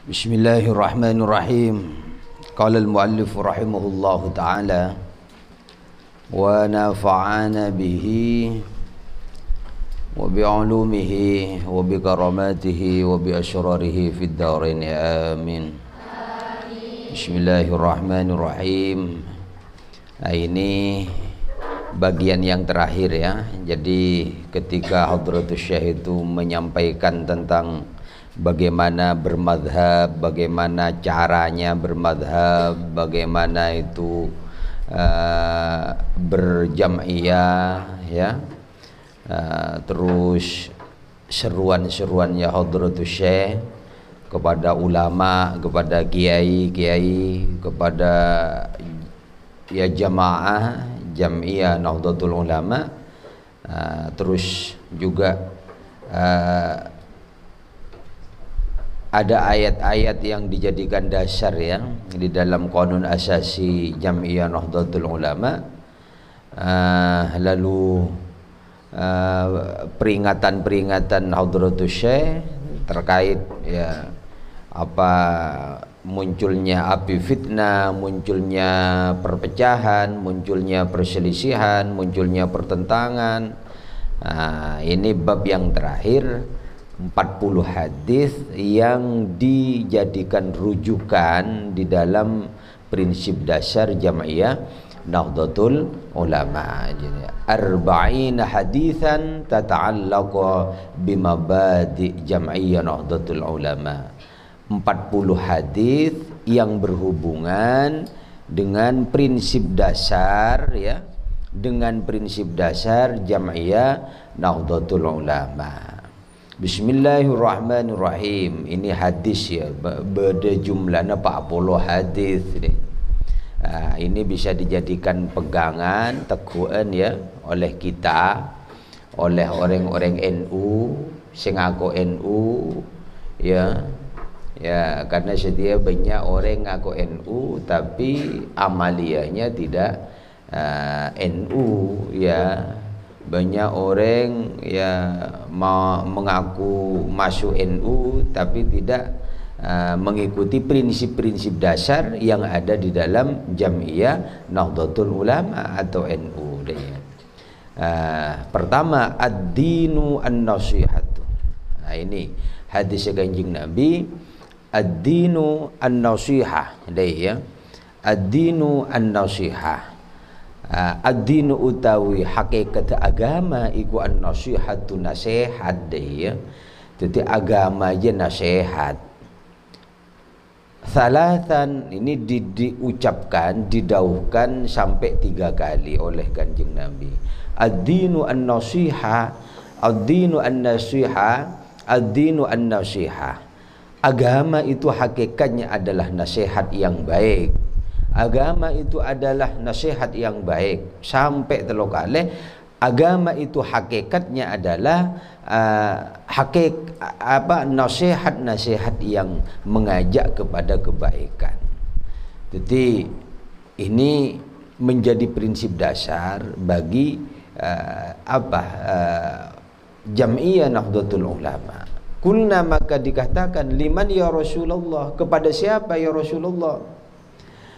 Bismillahirrahmanirrahim. Qala al-muallif rahimahullahu ta'ala wa nafa'ana bihi wa bi'ulumihi wa bi karamatihi wa bi asrarihi fid dharain amin. Bismillahirrahmanirrahim. Nah, ini bagian yang terakhir ya. Jadi ketika Hadratus Syekh itu menyampaikan tentang bagaimana bermadhab, bagaimana caranya bermadhab, bagaimana itu berjam'iyah ya, terus seruan-seruannya Hadratus Syekh kepada ulama, kepada kiai-kiai, kepada ya jamaah jam'iyah Nahdlatul Ulama, terus juga ada ayat-ayat yang dijadikan dasar ya di dalam Qanun Asasi Jam'iyah Nahdlatul Ulama, lalu peringatan-peringatan Hadratus Syekh terkait ya apa munculnya api fitnah, munculnya perpecahan, munculnya perselisihan, munculnya pertentangan. Ini bab yang terakhir, 40 hadis yang dijadikan rujukan di dalam prinsip dasar Jam'iyah Nahdlatul Ulama. Jadi arba'ina hadisan tata'allaqu bimabadi' Jam'iyah Nahdlatul Ulama. 40 hadis yang berhubungan dengan prinsip dasar ya, dengan prinsip dasar Jam'iyah Nahdlatul Ulama. Bismillahirrahmanirrahim. Ini hadis ya, berjumlahnya 40 hadis. Ini bisa dijadikan pegangan, teguhan ya oleh kita, oleh orang-orang NU, sing ngaku NU ya. Ya, karena setia banyak orang ngaku NU tapi amaliyahnya tidak NU ya. Banyak orang ya mengaku masuk NU tapi tidak mengikuti prinsip-prinsip dasar yang ada di dalam Jam'iyah Nahdlatul Ulama atau NU. Pertama, ad-dinu an-nasihatu. Nah, ini hadis Kanjeng Nabi, ad-dinu an-nasihah. Ya, ad-dinu an-nasihah. Ad-dinu utawi hakikat agama iku an-nasihatu, nasihat deh ya. Jadi agama aja nasihat. Salatan ini diucapkan, didauhkan sampai 3 kali oleh Kanjeng Nabi. Ad-dinu an-nasihah, ad-dinu an-nasihah, ad-dinu an-nasihah. Agama itu hakikatnya adalah nasihat yang baik. Agama itu adalah nasihat yang baik. Sampai 3 kali. Agama itu hakikatnya adalah nasihat yang mengajak kepada kebaikan. Jadi ini menjadi prinsip dasar bagi Jam'iyah Nahdlatul Ulama. Kulna, maka dikatakan, liman ya Rasulullah, kepada siapa ya Rasulullah?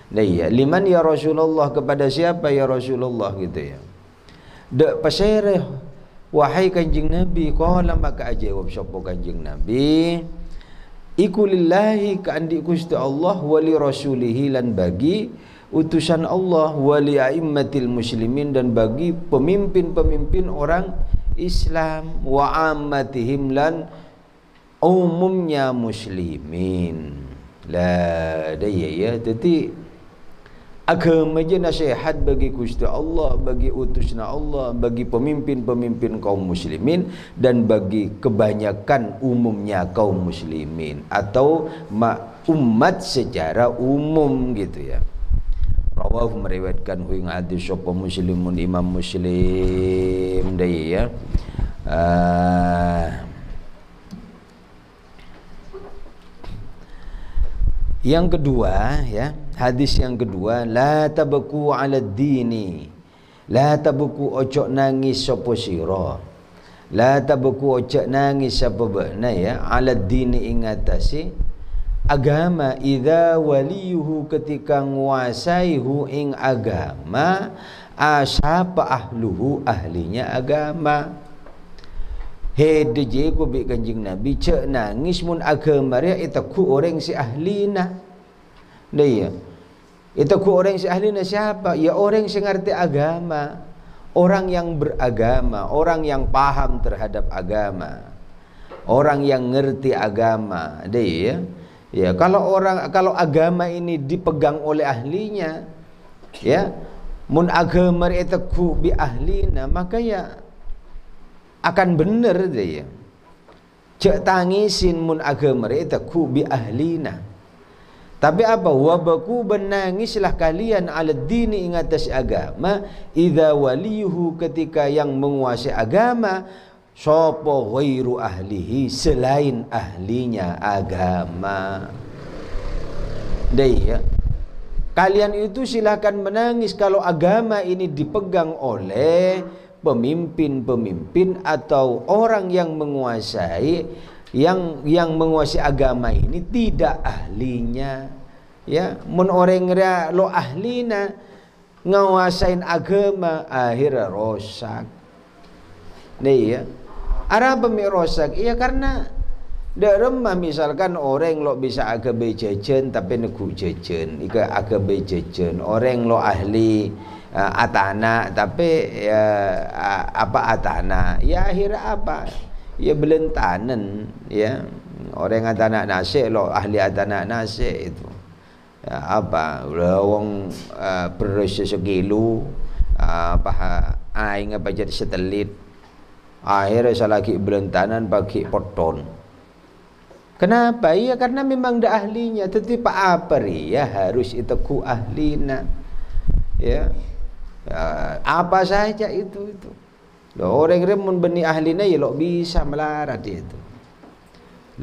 Nah iya, liman ya Rasulullah, kepada siapa ya Rasulullah gitu ya. Dak pasireh wahai Kanjeng Nabi, qala maka ajawab sapa Kanjeng Nabi, iku lillahi ka andi Gusti Allah wa li rasulihi, lan bagi utusan Allah, wa li aimmatil muslimin, dan bagi pemimpin-pemimpin orang Islam, wa ammatihim, lan umumnya muslimin. La daya ya, jadi agama je nasihat bagi Gusti Allah, bagi utusna Allah, bagi pemimpin-pemimpin kaum muslimin, dan bagi kebanyakan umumnya kaum muslimin atau umat secara umum gitu ya. Rawahu, meriwayatkan hu ing hadis sapa Muslimun, Imam Muslim dai ya. Yang kedua ya, hadis yang kedua, la tabku 'ala dini, la tabku ojo nangis sapa sira, la tabku ojo nangis sapa bana ya, 'ala dini ing atase agama, idza waliyuhu ketika nguasai hu ing agama, asapa ahluhu ahlinya agama. Hede je ko bi Kanjeng Nabi cek nangis mun agama dia itaku orang si ahlina. Dia itaku orang si ahlina siapa? Ya orang si ngerti agama, orang yang beragama, orang yang paham terhadap agama, orang yang ngerti agama. Dia ya kalau agama ini dipegang oleh ahlinya, ya mun agama itaku bi ahlina, maka ya akan benar dia. Cek tangisin mun agama itaku bi ahlina. Tapi apa? Wabaku benangislah kalian ala dini ing atas agama, idza waliyuhu ketika yang menguasai agama, sapa ghairu ahlihi selain ahlinya agama. Dia kalian itu silakan menangis kalau agama ini dipegang oleh pemimpin-pemimpin atau orang yang menguasai menguasai agama ini tidak ahlinya. Ya, mun orang lo ahlina ngawasain agama akhirnya rosak. Nih ya. Arab rosak iya karena deremah misalkan orang lo bisa agak jajan tapi negu jajan, ika agak jajan. Orang lo ahli atana tapi apa atana ya akhirnya apa ya belentanan ya orang atana nasi lo ahli atana nasi itu ya, apa lawang beras sekilo apa aing apa jadi setelit akhirnya salaki belentanan pakai poton. Kenapa? Ya karena memang dah ahlinya. Tetapi apa ya harus itu ku ahlina ya. Apa saja itu loh, orang remun beni ahlina ya lo bisa melarat itu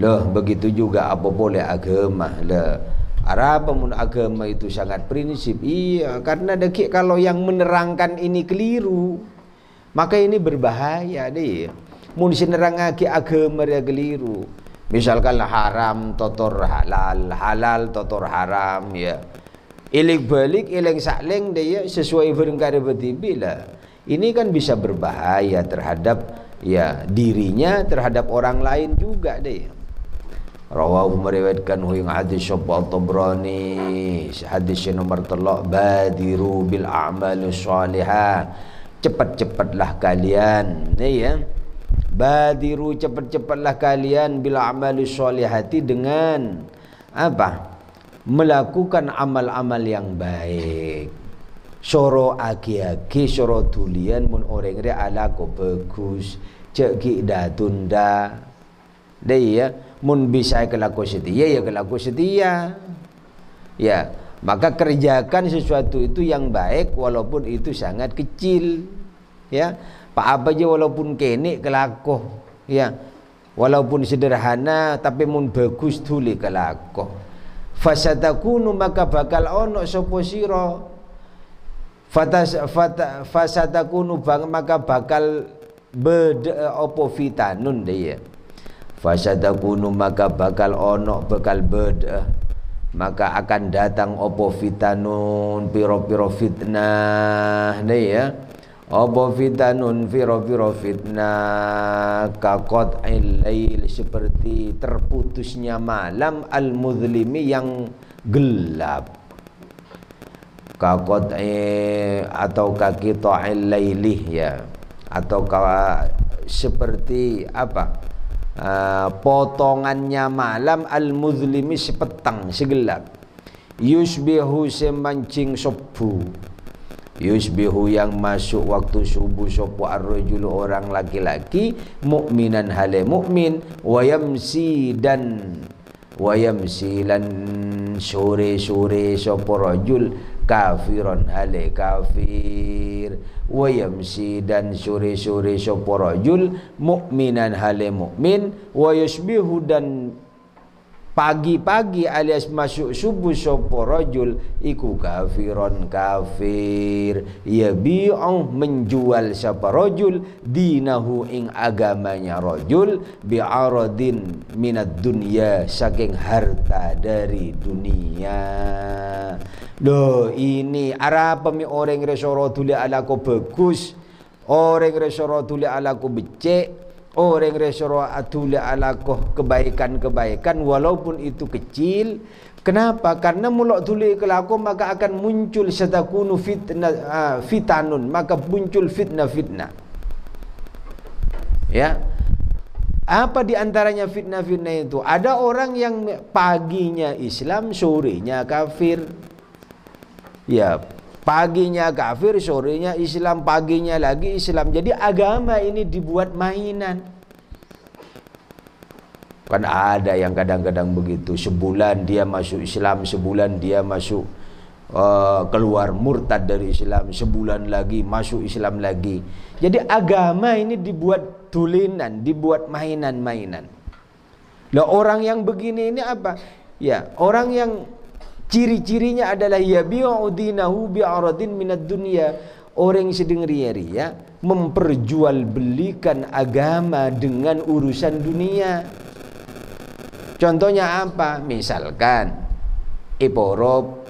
loh. Begitu juga apa boleh agama lah. Arab mun agama itu sangat prinsip. Iya karena dekik kalau yang menerangkan ini keliru maka ini berbahaya deh. Mun sinerangake agama dia keliru, misalkan haram totor halal, halal totor haram ya. Ilik balik iling sakling dia sesuai berengkar betibila. Ini kan bisa berbahaya terhadap ya dirinya, terhadap orang lain juga deh. Rawahu meriwayatkan ing hadis Syabal Tabrani, hadis nomor 3, badiru bil a'malis shalihah. Cepat-cepatlah kalian nih ya. Badiru cepat-cepatlah kalian bil a'malis shalihati dengan apa? Melakukan amal-amal yang baik. Soro aki-aki soro tulian mun orang dia ala ko bagus cek dah tunda deh ya. Mun bisa kelaku setia ya kelaku setia ya, maka kerjakan sesuatu itu yang baik walaupun itu sangat kecil ya. Pak apa aja walaupun kene kelaku ya, walaupun sederhana tapi mun bagus tuli kelaku. Fasatakunu maka bakal ono sapa sira fasatakunu maka bakal opo fitanun dia. Fasatakunu maka bakal ono bakal maka akan datang opo fitanun piro-piro fitnah dia. Opo fitanun piro-piro fitnah kakot ilail seperti terputusnya malam al-muzlimi yang gelap. Kakot atau kakita ilailih ya, atau seperti apa potongannya malam al-muzlimi sepetang segelap. Yusbihu semancing subuh, yusbihu yang masuk waktu subuh sopo ar-rajulu orang laki-laki mukminan hale mukmin, wayamsi lan sore-sore sopo rajul kafiron hale kafir, wayamsi dan sore-sore sopo rajul mukminan hale mukmin, wayusbihu dan pagi-pagi alias masuk subuh sapa rajul iku kafiron kafir, yabi'u menjual sapa rajul dinahu ing agamanya rajul bi'aradin minad dunya saking harta dari dunia. Loh ini apa mi orang resoro tuli alaku bagus, orang resoro tuli alaku becek, orang resoro atuli alaku kebaikan-kebaikan walaupun itu kecil. Kenapa? Karena mulak tuli kelaku maka akan muncul satakunu fitanun, maka muncul fitnah-fitnah. Ya. Apa di antaranya fitnah-fitnah itu? Ada orang yang paginya Islam, sorenya kafir. Ya, paginya kafir, sorenya Islam, paginya lagi Islam. Jadi agama ini dibuat mainan. Kan ada yang kadang-kadang begitu, sebulan dia masuk Islam, sebulan dia masuk keluar murtad dari Islam, sebulan lagi masuk Islam lagi. Jadi agama ini dibuat tulinan, dibuat mainan-mainan. Lah orang yang begini ini apa? Ya, orang yang ciri-cirinya adalah yabi'u dinahu bi'aradin minad dunya. Orang yang sedang ria-ria memperjualbelikan agama dengan urusan dunia. Contohnya apa? Misalkan iporop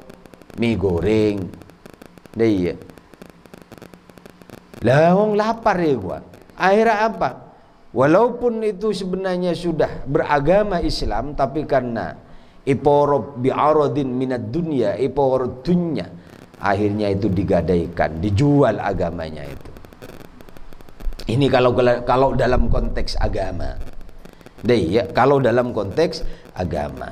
mie goreng. Iya. Lah wong lapar ya gua. Akhirnya apa? Walaupun itu sebenarnya sudah beragama Islam, tapi karena iporop bi'aradin minad dunya, iporop dunya, akhirnya itu digadaikan, dijual agamanya itu. Ini kalau dalam konteks agama. Ya, kalau dalam konteks agama.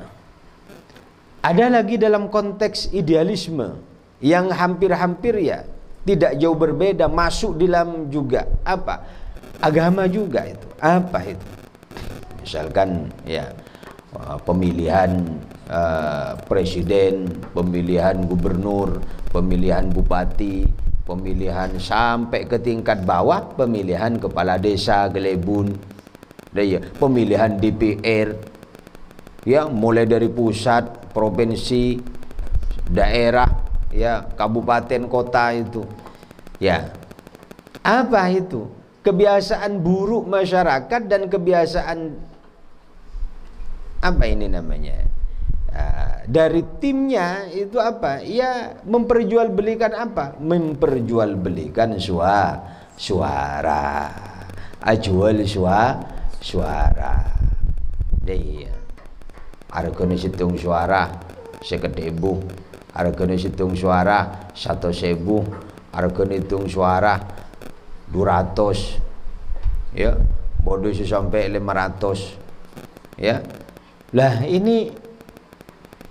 Ada lagi dalam konteks idealisme yang hampir-hampir ya tidak jauh berbeda, masuk dalam juga apa? Agama juga itu. Apa itu? Misalkan ya pemilihan presiden, pemilihan gubernur, pemilihan bupati, pemilihan sampai ke tingkat bawah, pemilihan kepala desa, gelebun, ya, pemilihan DPR, ya mulai dari pusat, provinsi, daerah, ya kabupaten, kota itu, ya apa itu? Kebiasaan buruk masyarakat dan kebiasaan apa ini namanya? Dari timnya itu apa? Ya memperjualbelikan apa? Memperjualbelikan suara. Ajual suara. Iya. Harganya hitung suara sekedebu. Harganya hitung suara 1.000. Harganya hitung suara 200. Ya, bodoh sampai 500. Ya. Lah ini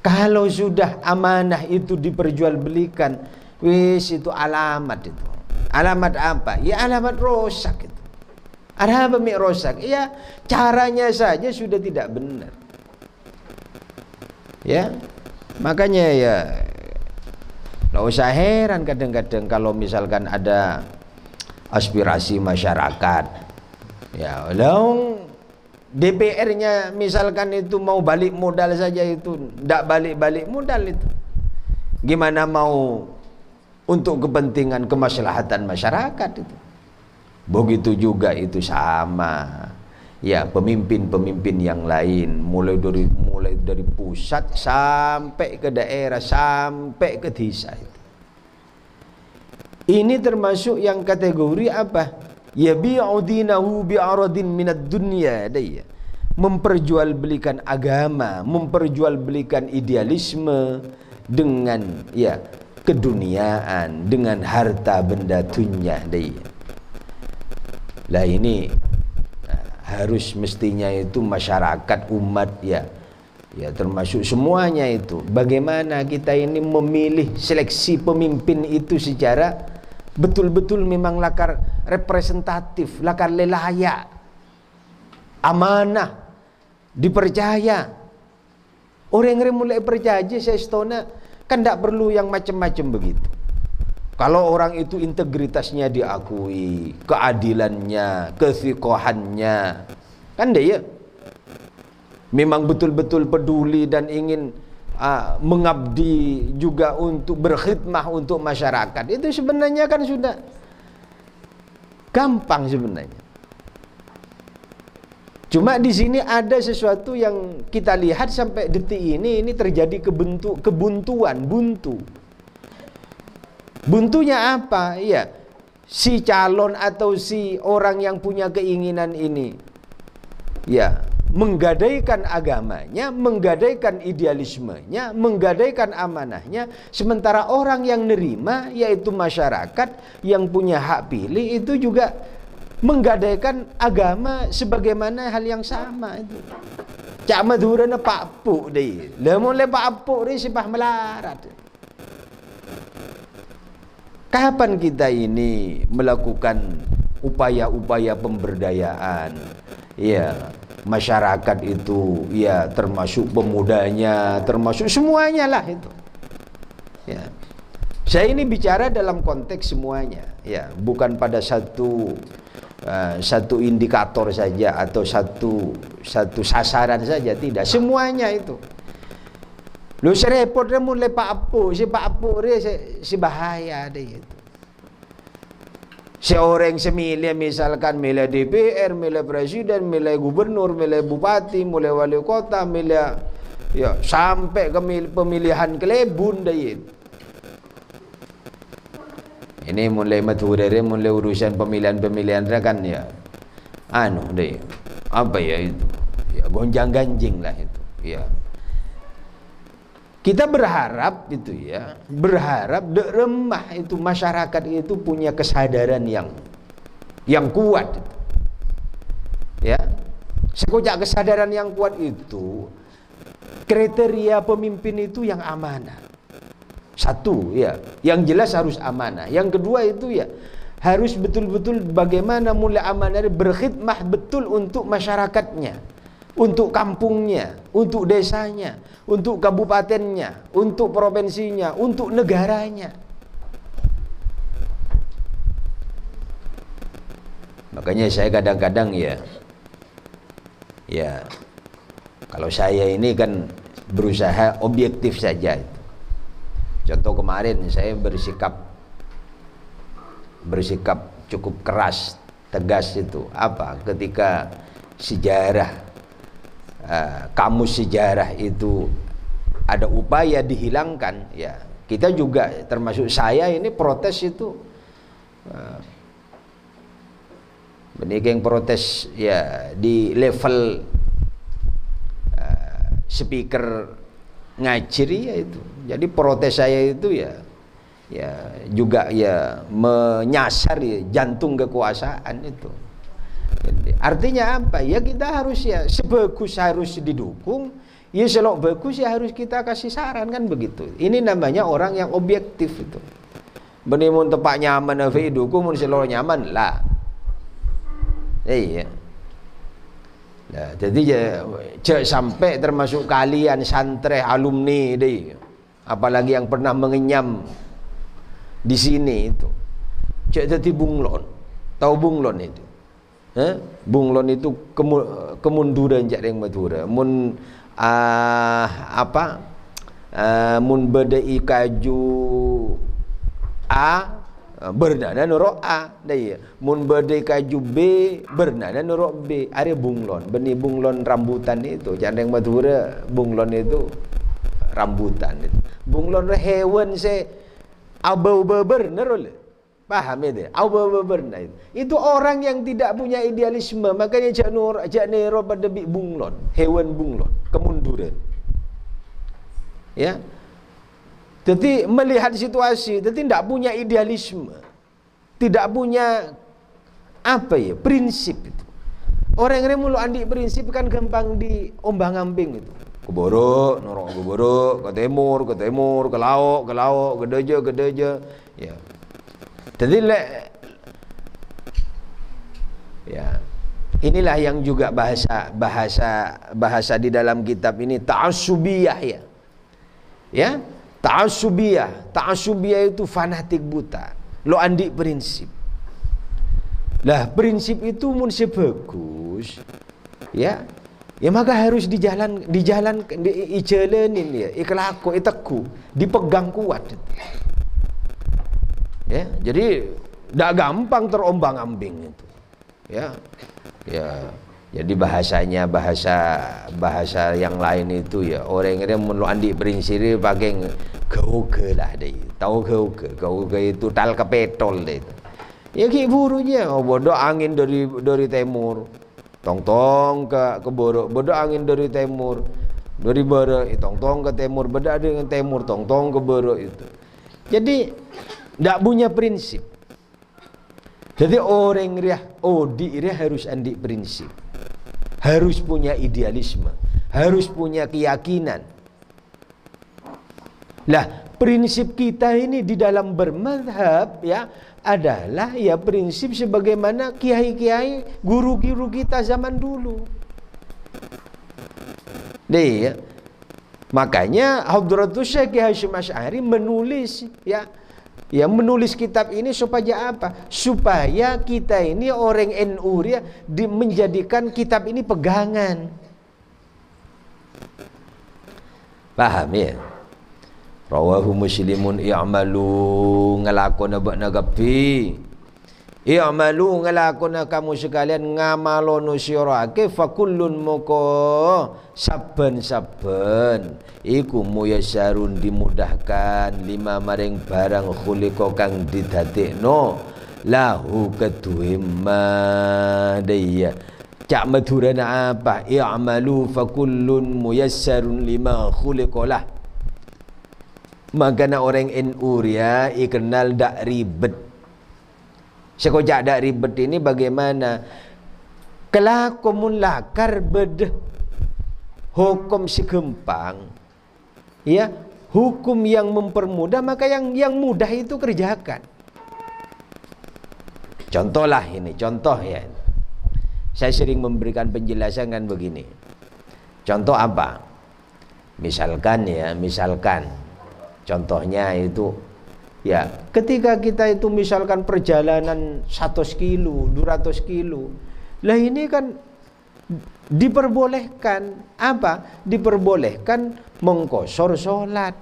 kalau sudah amanah itu diperjualbelikan, wis itu alamat itu. Alamat apa? Ya alamat rosak itu. Ada apa rosak? Ya caranya saja sudah tidak benar. Ya, makanya ya nggak usah heran kadang-kadang kalau misalkan ada aspirasi masyarakat. Ya, long DPR-nya misalkan itu mau balik modal saja itu tidak balik-balik modal itu. Gimana mau untuk kepentingan kemaslahatan masyarakat itu? Begitu juga itu sama. Ya, pemimpin-pemimpin yang lain mulai dari pusat sampai ke daerah sampai ke desa itu. Ini termasuk yang kategori apa? Yabi'u dinahu bi'aradin minad dunya, dia memperjualbelikan agama, memperjualbelikan idealisme dengan ya keduniaan, dengan harta benda dunia dia. Lah ini harus mestinya itu masyarakat umat ya termasuk semuanya itu. Bagaimana kita ini memilih seleksi pemimpin itu secara betul-betul memang lakar representatif, lakar layak, amanah, dipercaya. Orang yang mulai percaya saya setona kan tidak perlu yang macam-macam begitu. Kalau orang itu integritasnya diakui, keadilannya, kesiqohannya, kan dia memang betul-betul peduli dan ingin mengabdi juga untuk berkhidmah untuk masyarakat, itu sebenarnya kan sudah gampang sebenarnya. Cuma di sini ada sesuatu yang kita lihat sampai detik ini terjadi kebuntuan, buntu. Buntunya apa? Ya, si calon atau si orang yang punya keinginan ini, ya, menggadaikan agamanya, menggadaikan idealismenya, menggadaikan amanahnya, sementara orang yang nerima, yaitu masyarakat yang punya hak pilih, itu juga menggadaikan agama sebagaimana hal yang sama itu. Cak Madura na Pak Puk dia. Lemon le Pak Puk dia sibah melarat. Kapan kita ini melakukan upaya-upaya pemberdayaan? Ya, masyarakat itu ya termasuk pemudanya, termasuk semuanya lah itu. Ya. Saya ini bicara dalam konteks semuanya, ya, bukan pada satu indikator saja atau satu sasaran saja, tidak, semuanya itu. Lu serepotnya mulai Pak Apu, si Pak Apu dia si bahaya deh itu. Seorang semilih misalkan milih DPR, milih presiden, milih gubernur, milih bupati, milih wali kota, milih ya sampai ke pemilihan kelebun deh itu. Ini mulai maturi, mulai urusan pemilihan kan ya, deh, apa ya itu, ya gonjang ganjing lah itu, ya. Kita berharap itu ya, berharap remah itu masyarakat itu punya kesadaran yang kuat, itu. Ya, sekujak kesadaran yang kuat itu, kriteria pemimpin itu yang amanah. Satu, ya, yang jelas harus amanah. Yang kedua itu ya harus betul-betul bagaimana mulai amanah berkhidmah betul untuk masyarakatnya, untuk kampungnya, untuk desanya, untuk kabupatennya, untuk provinsinya, untuk negaranya. Makanya saya kadang-kadang ya kalau saya ini kan berusaha objektif saja itu. Contoh kemarin saya bersikap cukup keras, tegas itu apa? Ketika sejarah, kamus sejarah itu ada upaya dihilangkan, ya kita juga termasuk saya ini protes itu, yang protes ya di level speaker ngajiri ya itu. Jadi protes saya itu ya juga ya menyasar ya jantung kekuasaan itu. Jadi, artinya apa? Ya kita harus ya sebagus harus didukung, ya selok bagus ya harus kita kasih saran kan begitu. Ini namanya orang yang objektif itu. Benimun tepak nyaman afi dukung mun selok nyaman lah. Iya. Nah, jadi ya sampai termasuk kalian santri alumni deh, apalagi yang pernah mengenyam di sini itu, cek jadi bunglon, tahu bunglon itu? Bunglon itu kemunduran cak yang Madura, mun mun bedai kaju A bernada nurok A daya, mun bedai kaju B bernada nurok B, ada bunglon, benih bunglon rambutan itu, jangan yang Madura bunglon itu rambutan itu, bunglon hewan se abau bener oleh, paham itu, abau bener itu orang yang tidak punya idealisme, makanya jak nero pada bi bunglon, hewan bunglon, kemunduran, ya. Jadi melihat situasi, jadi tidak punya idealisme, tidak punya apa ya prinsip itu. Orang yang mulu andi prinsip kan gampang diombang-ambing itu. Keborok, norok keborok, ke timur, ke lauk, ke deje, ya. Jadi ya inilah yang juga bahasa di dalam kitab ini ta'assubiyah ya. Ya. Ta'assubiyah itu fanatik buta. Lo andi prinsip. Lah prinsip itu mun sebagus ya Ya maka harus dijalanin ya, ikhlaku, iteku, dipegang kuat. Ya, jadi tidak gampang terombang-ambing itu. Ya. Ya. Jadi bahasanya bahasa yang lain itu ya orang yang menurut andi berinsiri pakai gauge lah deh. Tahu gauge itu tal kepetol deh itu. Ya kayak burunya, bodoh angin dari timur. Tong-tong ke borok, bodoh angin dari timur, dari barat, tong-tong ke timur, beda dengan timur, tong-tong ke borok itu. Jadi tidak punya prinsip. Jadi orang dia harus andi prinsip, harus punya idealisme, harus punya keyakinan. Lah prinsip kita ini di dalam bermadhab ya adalah ya prinsip sebagaimana kiai-kiai guru-guru kita zaman dulu. Ya. Makanya Hadratus Syekh Hasyim Asy'ari menulis menulis kitab ini supaya apa? Supaya kita ini orang NU ya menjadikan kitab ini pegangan. Paham ya? Rawahu Muslimun i'malu ngelakona bakna gapi. I'malu ngelakona kamu sekalian ngamalonu sirake fakullun moko saben-saben iku muyassarun dimudahkan lima maring barang khuliqa kang didadekno lahu keduwe madaya. Cak madurana apa? I'malu fakullun muyassarun lima khuliqa lah. Makanya orang NU ya kenal dak ribet. Sekojak dak ribet ini bagaimana? Kelakumun lakar bedeh hukum si gempang. Ya, hukum yang mempermudah maka yang mudah itu kerjakan. Contohlah ini, contoh ya. Saya sering memberikan penjelasan kan begini. Contoh apa? Misalkan contohnya itu ya ketika kita itu misalkan perjalanan 100 kilo 200 kilo lah ini kan diperbolehkan apa? Diperbolehkan mengkosor sholat.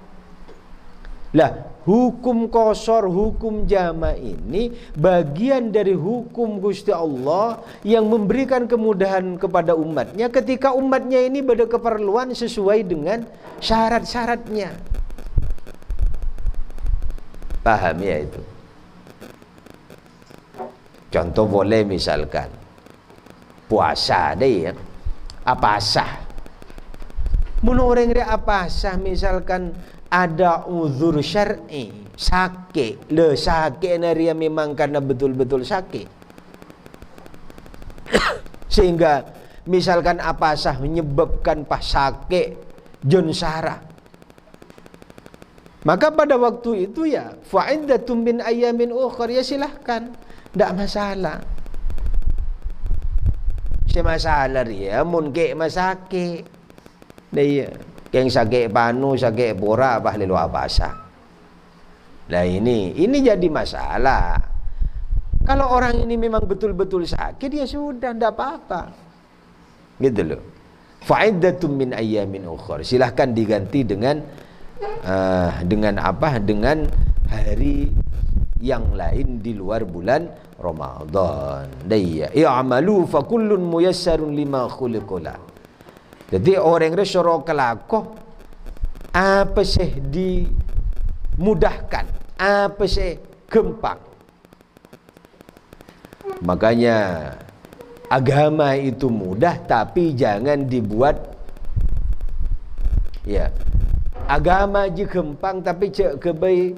Lah hukum kosor, hukum jama ini bagian dari hukum Gusti Allah yang memberikan kemudahan kepada umatnya ketika umatnya ini pada keperluan sesuai dengan syarat-syaratnya. Paham ya itu? Contoh boleh misalkan puasa deh ya. Apa sah? Menurut orang dia apa sah misalkan ada uzur syar'i, sakit. Le sakit dia memang karena betul-betul sakit. Sehingga misalkan apa sah menyebabkan pas sakit jon sarah. Maka pada waktu itu ya fa'iddatun min ayyamin ukhra ya silahkan, tidak masalah. Si masalah dia mun ke masake. Dia keng sakit panu, sakit pora apa lelu apa sah. Lah ini jadi masalah. Kalau orang ini memang betul-betul sakit ya sudah tidak apa-apa. Gitu loh. Fa'iddatun min ayyamin ukhra. Silahkan diganti dengan apa? Dengan hari yang lain di luar bulan Ramadan. Daya i'malu fa kullun muyassarun lima khuliqala. Jadi orang resoro kelakoh apa sih dimudahkan, apa sih gampang. Makanya agama itu mudah tapi jangan dibuat ya agama je gempang tapi cek kebai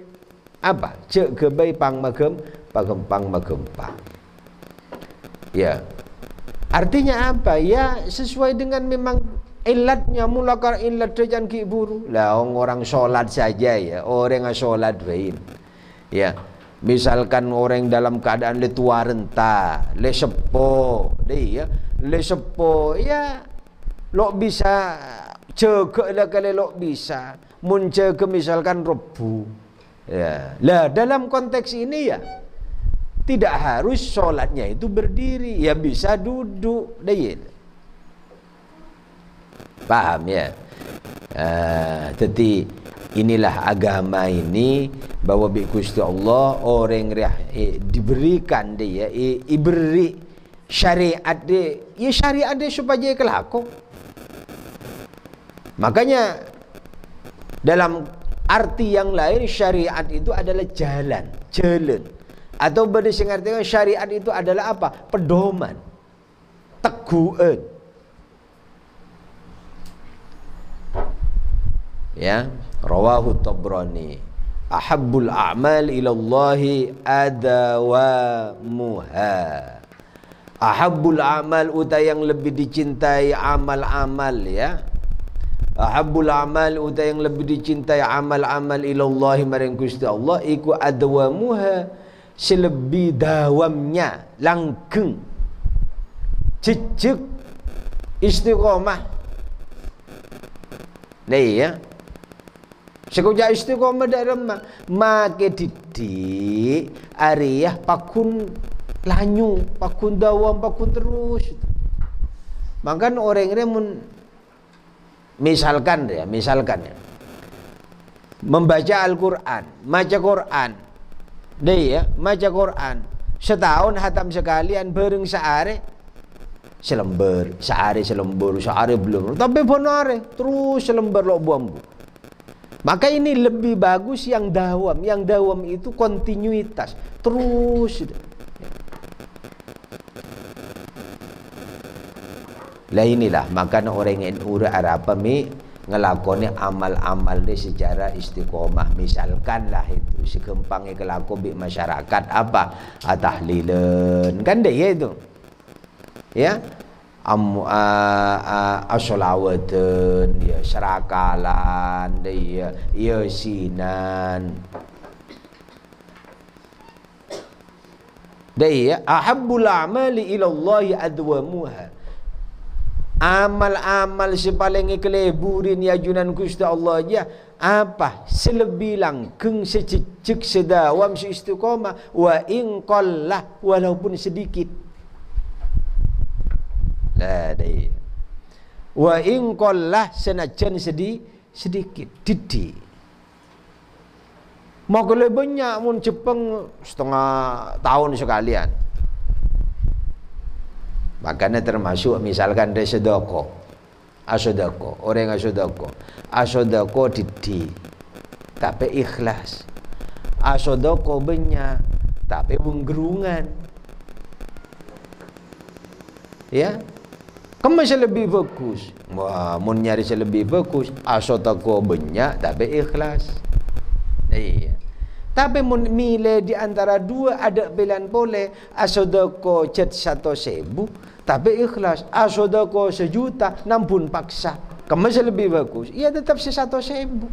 apa? Cek kebai pang magempang. Ya. Artinya apa? Ya sesuai dengan memang ilatnya mulakar ilat jangan ki buru. Lah orang sholat saja ya, orang sholat bain. Ya. Misalkan orang dalam keadaan le tua renta, le sepo, deh ya. Le sepo ya lo bisa cegek lah kalau lo bisa muncul misalkan rebu ya lah dalam konteks ini ya tidak harus sholatnya itu berdiri ya bisa duduk deh Paham ya? Jadi inilah agama ini, bahwa bi Gusti Allah orang diberikan dia diberi syariat dia, ya syariat dia supaya dia kelaku. Makanya dalam arti yang lain syariat itu adalah jalan. Atau berdasarkan artinya syariat itu adalah apa? Pedoman, teguhan. Ya, rawahu Tabrani, ahabbul a'mal ilallahi adawamuha. Ahabbul a'mal utai yang lebih dicintai amal-amal, ya. Ahabbul a'mal utai yang lebih dicintai amal-amal ilallahi maring Gusti Allah iku adawamuha, selebih dawamnya, langgeng, jejeg, istiqomah. Nah ya, sekujak istiqomah dalam make didik ariyah pakun lanyu, pakun dawam, pakun terus. Makan orang ini misalkan ya, membaca Al-Quran, maca Quran, deh ya, maca Quran setahun hatam sekalian bareng sehari selembar, sehari belum, tapi benar terus selembar lo bambu. Maka ini lebih bagus yang dawam itu kontinuitas terus. Lah inilah makanya orang NU apa ngelakoni amal-amal dia secara istiqomah. Misalkan lah itu segempangnya kelaku di masyarakat apa tahlilan kan deh ya itu ya, asolawatan ya, serakalan deh ya, yasinan deh ya. Ahabbul a'mali ilallahi adwamuha, amal-amal sepaling keleburin ya junan Gusti Allah aja apa selebih langgeng, sececek, sedawam, seistiqomah, wa in qallah, walaupun sedikit. Lah deh, wa in qallah, senajan sedikit didik. Mau kalau banyak mun Jepang setengah tahun sekalian. Makanya termasuk misalkan dia sedekah, orang asodako didik tapi ikhlas, asodako banyak tapi menggerungan, ya. Kamu lebih bagus, wah, mau nyari lebih bagus, asodako banyak tapi ikhlas, iya. Tapi mun milih di antara dua ada pilihan boleh, asodako cet 100.000 tapi ikhlas, asodako 1.000.000 nampun paksa. Kamu lebih bagus, iya tetap 100.000,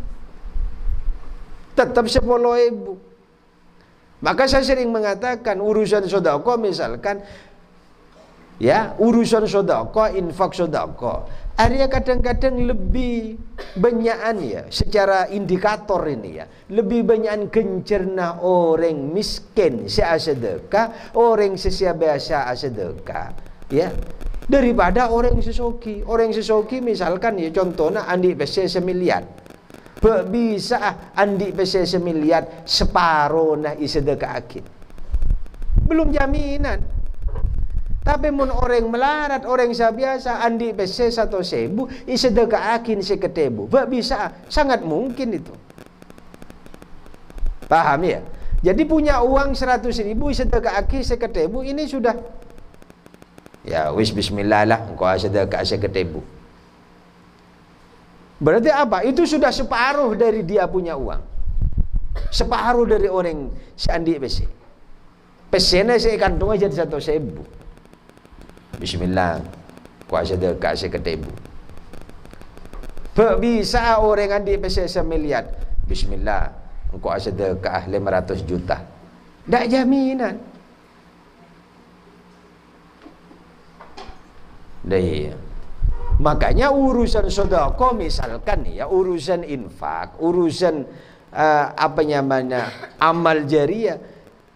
tetap 10.000. Maka saya sering mengatakan urusan sodako misalkan, ya urusan sodako, infak sodako, Arya kadang-kadang lebih banyakan ya, secara indikator ini ya, lebih banyakan gencerna orang miskin sedekah, orang biasa sedekah, ya, daripada orang sesoki. Orang sesoki misalkan ya contohnya andi pese 1 miliar, bisa andi pese 1 miliar separuh nah isedekah akid, belum jaminan. Tapi mun orang melarat, orang biasa andi pese 100.000 isedekah akin seketebu, bisa, sangat mungkin itu. Paham ya? Jadi punya uang 100.000 isedekah akin seketebu, ini sudah ya wis bismillah lah engkau sedekah seketebu. Berarti apa? Itu sudah separuh dari dia punya uang, separuh dari orang si andi pese. Pesena saya kantong aja 100.000. Bismillah, kuasa dekat seketebu. Bisa orang andi pese 1 miliar. Bismillah, kuasa dekat 500 juta. Tak jaminan. Dah. Makanya urusan sedekah misalkan ya, urusan infak, urusan apa namanya amal jariah,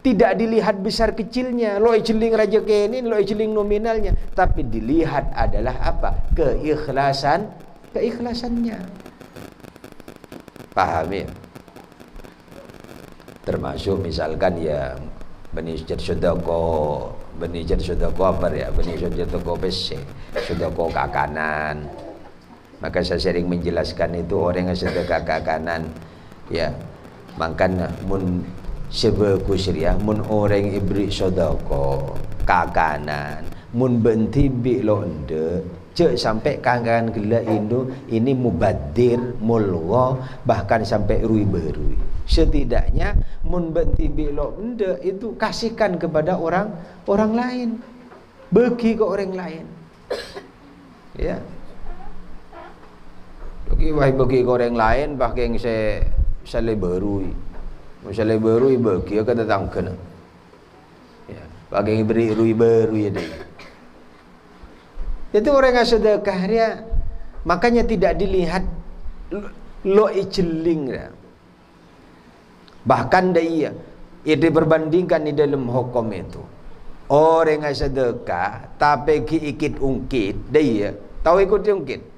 tidak dilihat besar kecilnya, lo celing raja kenin, lo celing nominalnya, tapi dilihat adalah apa? Keikhlasan keikhlasannya. Paham ya? Termasuk misalkan ya benih sedekah, benih sedekah apa ya? Benih sedekah besi, sedekah kakanan. Maka saya sering menjelaskan itu orang yang sedekah kakanan ya, makanya mun sebagus ya, mun orang ibri sedekah kakanan, mun benti bi lo ende, cek sampai kangen gila Indo ini mubadir, mulwa, bahkan sampai rui berui. Setidaknya mun benti bi lo ende itu kasihkan kepada orang lain, bagi ke orang lain, ya. Bagi ke orang lain, bahkan saya berui, misalnya berui bagi ke tetangga. Bagi beri rui baru ya dia. Itu orang yang sedekah dia, makanya tidak dilihat lo iceling dah. Bahkan dia berbandingkan di dalam hukum itu. Orang yang sedekah tapi ikit ungkit dia, tahu ikut ungkit.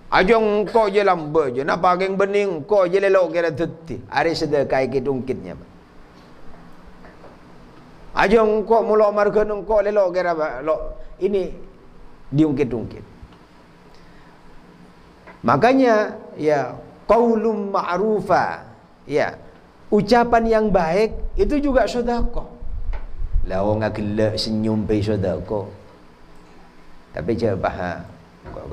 Ajong kau je lamba je, nak pakai bening kau je lelok kira teti. Ada sedekah ikit ungkitnya. Ajong kok mula marga nengko lelok kira lo ini diungkit-ungkit. Makanya ya qaulun ma'rufa, ya ucapan yang baik itu juga sedekah. Lah wong gelak senyum pe sedekah. Tapi je bah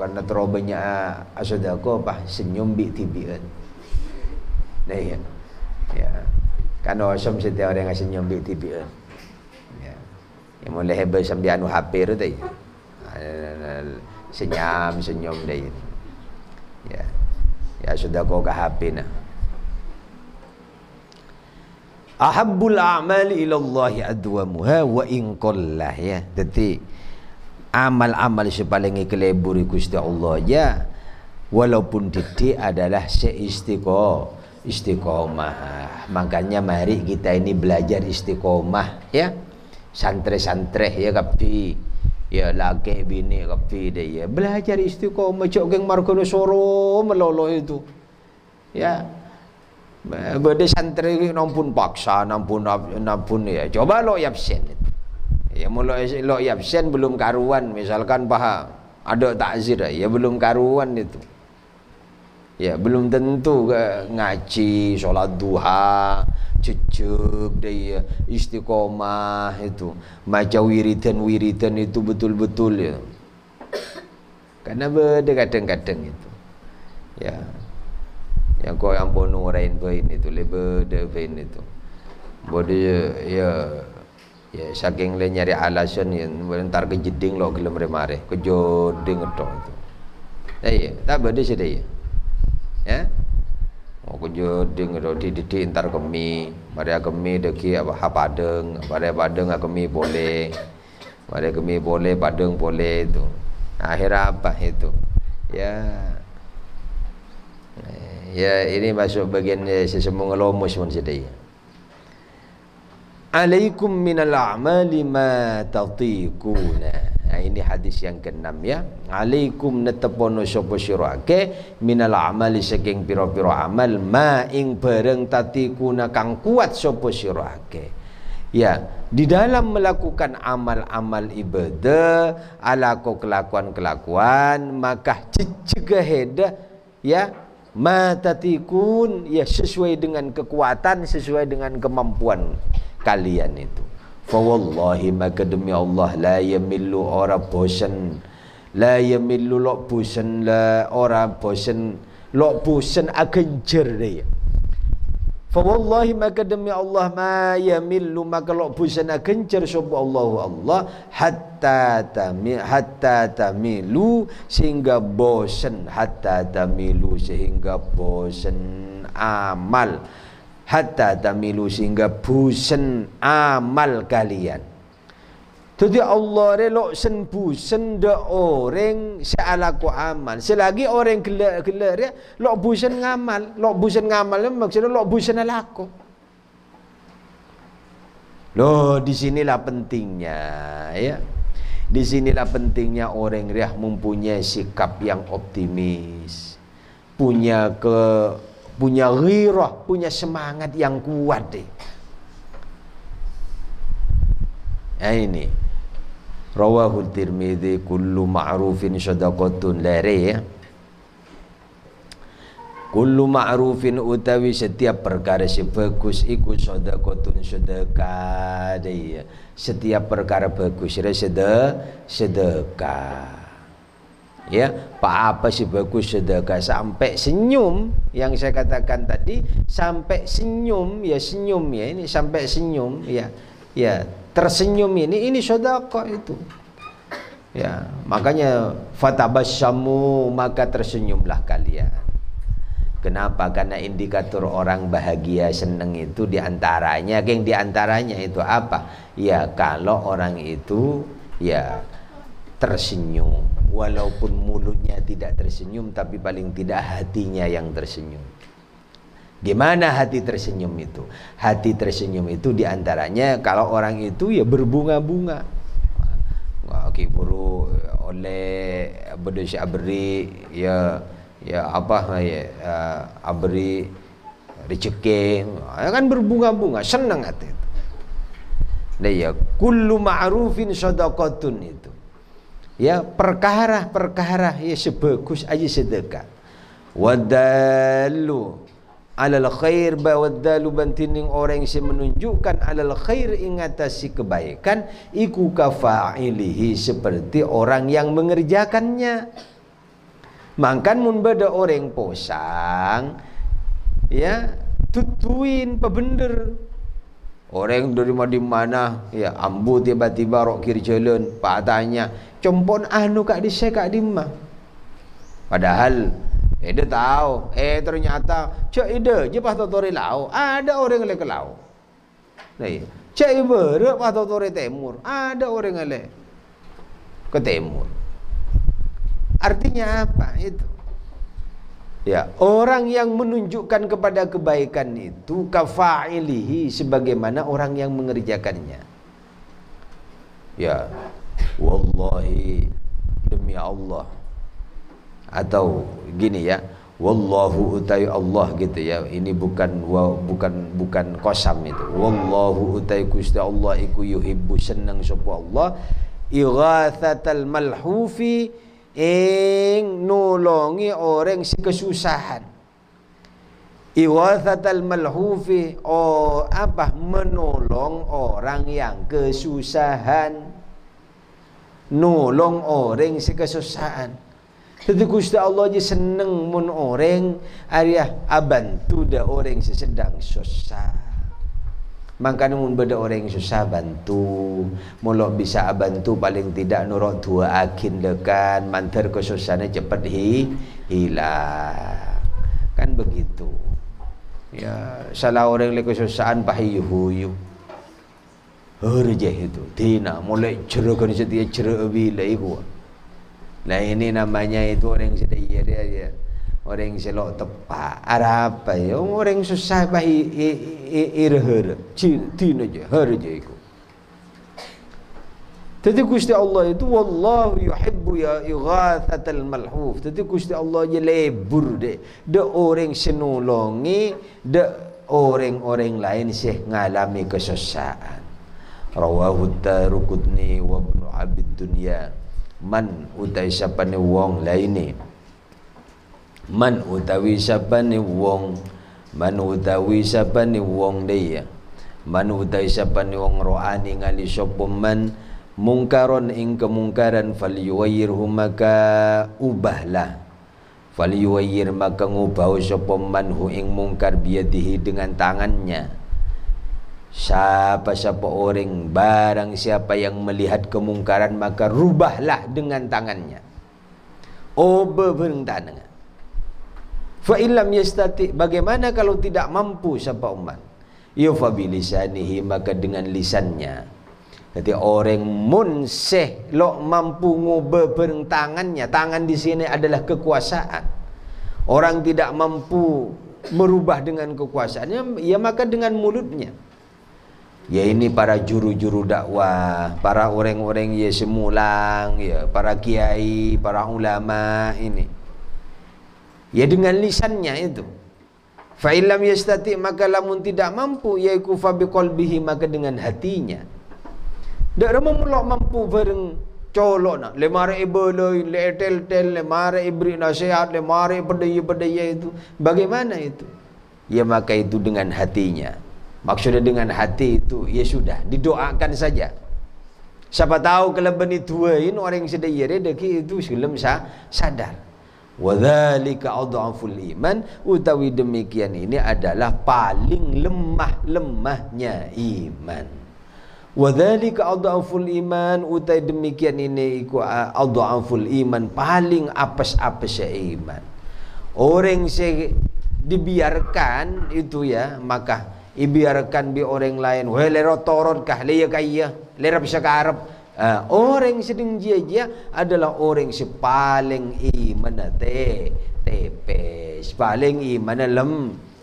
karena terlalu banyak sedekah bah senyum bi tibian. Nah ya. Ya. Kan osom setiap orang yang senyum bi tibian. Yang mulai hebat sambil anu HP tu tadi, senyum dia, ya sudah kau ke HP na. Ahabbul a'mali ila Allah adwamuha wa in qallah ya. Jadi amal-amal sepaling kelebur Gusti Allah ya, walaupun titik adalah istiqomah. Makanya mari kita ini belajar istiqomah ya. Santre-santre ya kapi, ya laki bini kapi dia belajar istiqomah, cok geng markono soro melolo itu ya. Bade santre nampun paksa, nampun ya, coba lo absen ya, mulai lo absen belum karuan, misalkan paham ada takzir ya belum karuan itu ya, belum tentu ngaji sholat duha cucuk dia istiqomah itu, maca wiridan itu betul-betul ya. Karena beda kadang-kadang itu ya, yang kau yang pono rain poin itu lebih depan itu bode ya saking le nyari alasan yang bentar kejeding lo gelem remare kejoding tok itu ya tak beda sedaya ya. Mau kejoding do dididik entar kemi, pada kemi deki apa padeng, pada padeng kemi boleh, pada kemi boleh padeng boleh itu. Akhirnya apa itu? Ya ini masuk bagian sesembung lomus pun sedaya. Alaikum minal a'mali ma tatiquna. Nah, ini hadis yang ke-6 ya. Alaikum netepono sapa sirake minal amali saking pira-pira amal ma ing bareng tatikuna kang kuat sapa sirake. Ya, di dalam melakukan amal-amal ibadah, ala kelakuan-kelakuan, maka cegah ya ma tatikun ya sesuai dengan kekuatan, sesuai dengan kemampuan kalian itu. Fa wallahi maka demi Allah la yamillu ora bosan, la yamillu lok bosan, la ora bosan lok bosan agenjer dia. Fa wallahi maka demi Allah ma yamillu maka lok bosan agenjer sapa Allah hatta tamilu sehingga bosan, hatta tamilu sehingga bosan amal, hatta tamilu sehingga bosan amal kalian. Jadi Allah relok sen bosan de orang sealaku amal. Selagi orang gelak ya lok bosan ngamal, lok bosan ngamal maksudnya lok bosan alaku. Loh, disinilah pentingnya ya. Disinilah pentingnya orang riah mempunyai sikap yang optimis, punya ghirah, punya semangat yang kuat deh. Nah ini rawahu Tirmidzi kullu ma'rufin shadaqatun lare ya. Kullu ma'rufin utawi setiap perkara bagus iku shadaqatun sedekah dia. Setiap perkara bagus sedekah. Ya, apa sih bagus sedekah sampai senyum yang saya katakan tadi, sampai senyum ya ini sampai senyum ya. Ya, tersenyum ini sedekah itu. Ya, makanya fatabassamu maka tersenyumlah kalian. Kenapa? Karena indikator orang bahagia senang itu diantaranya itu apa? Ya kalau orang itu ya tersenyum, walaupun mulutnya tidak tersenyum, tapi paling tidak hatinya yang tersenyum. Gimana hati tersenyum itu? Hati tersenyum itu diantaranya kalau orang itu ya berbunga-bunga. Kiburu oleh berdosya abri abri rezeki kan berbunga-bunga, senang hati itu. Nah ya kullu ma'rufin shadaqatun itu. Ya perkara ya sebagus aja sedekah. Wadalu alal khair bawadalu bantining orang yang menunjukkan alal khair ingatasi kebaikan iku kafa'ilihi seperti orang yang mengerjakannya. Mangkan mun beda orang posang ya tutuin pebender. Orang dari mana ya ambu tiba-tiba rok kiri jalan pak tanya compon anu kak di kak dimah. Padahal dia tahu ternyata cak ide je pas totori lau ada orang yang ke lau. Nah iya cak ibe pas totori timur ada orang yang ke timur. Artinya apa itu? Ya, orang yang menunjukkan kepada kebaikan itu kafa'ilihi sebagaimana orang yang mengerjakannya. Ya, wallahi demi Allah. Atau gini ya, wallahu utai Allah gitu ya. Ini bukan qasam itu. Wallahu utai Gusti Allah iku yuhibbu seneng sapa Allah ighatsatal malhufi nolongi orang si kesusahan. Iwathatal malhufi menolong orang yang kesusahan, nolong orang si kesusahan. Jadi Gusti Allah je seneng mun orang ariah abantu da orang si sedang susah. Makanya mun beda orang susah bantu, mulok bisa bantu paling tidak nurut dua akin dekan mantar kesusahannya cepat hilang. Kan begitu. Ya, salah orang lagi kesusahan pahiyu. Herje itu. Tina mulai cerahkan setia cerah bila iku. Nah ini namanya itu orang sedaya dia. Orang selok tepat ada apa ya orang susah bahi irher tina je herje iku. Jadi Gusti Allah itu wallahu yuhibbu ya ighatsatal malhuf. Jadi Gusti Allah je lebur de orang senolongi de orang-orang lain sih ngalami kesusahan. Rawahu Taruqutni wa Ibnu Abid Dunya. Man utai sapane wong laine man utawi sapane wong dia man utawi sapane wong roani ngali sapa man mungkaron ing kemungkaran falyuwayyirhu maka ubahlah falyuwayyir maka ngubah sapa man hu ing mungkar biyadihi dengan tangannya. Siapa orang barang siapa yang melihat kemungkaran maka rubahlah dengan tangannya. Bereng tangan. Fa illam yastati, bagaimana kalau tidak mampu siapa umat? Ya fa bilisanihi, maka dengan lisannya. Jadi orang munseh lo mampu ngubah bareng tangannya. Tangan di sini adalah kekuasaan. Orang tidak mampu merubah dengan kekuasaannya, ya maka dengan mulutnya. Ya ini para juru-juru dakwah, para orang-orang ya semulang, ya para kiai, para ulama ini. Ya dengan lisannya itu. Fa illam yastati, maka lamun tidak mampu, yaiku fa biqalbihi, maka dengan hatinya. Dak remulok mampu bareng colok nak le mare ibeloi le tel-tel le mare ibri nasihat le mare pedaya itu. Bagaimana itu? Ya maka itu dengan hatinya. Maksudnya dengan hati itu ya sudah didoakan saja. Siapa tahu kalau beni tuain orang yang sedaya redeki itu sebelum sadar. Wadzalika adhaful iman, utawi demikian ini adalah paling lemahnya iman. Wadzalika adhaful iman, utawi demikian ini iku adhaful iman, paling apes-apes iman. Orang dibiarkan itu ya, maka ibiarkan bi orang lain, wah lero torot kah, leya kaya, lera bisa karep. Orang sedang jia adalah orang sepaling iman tepes, paling iman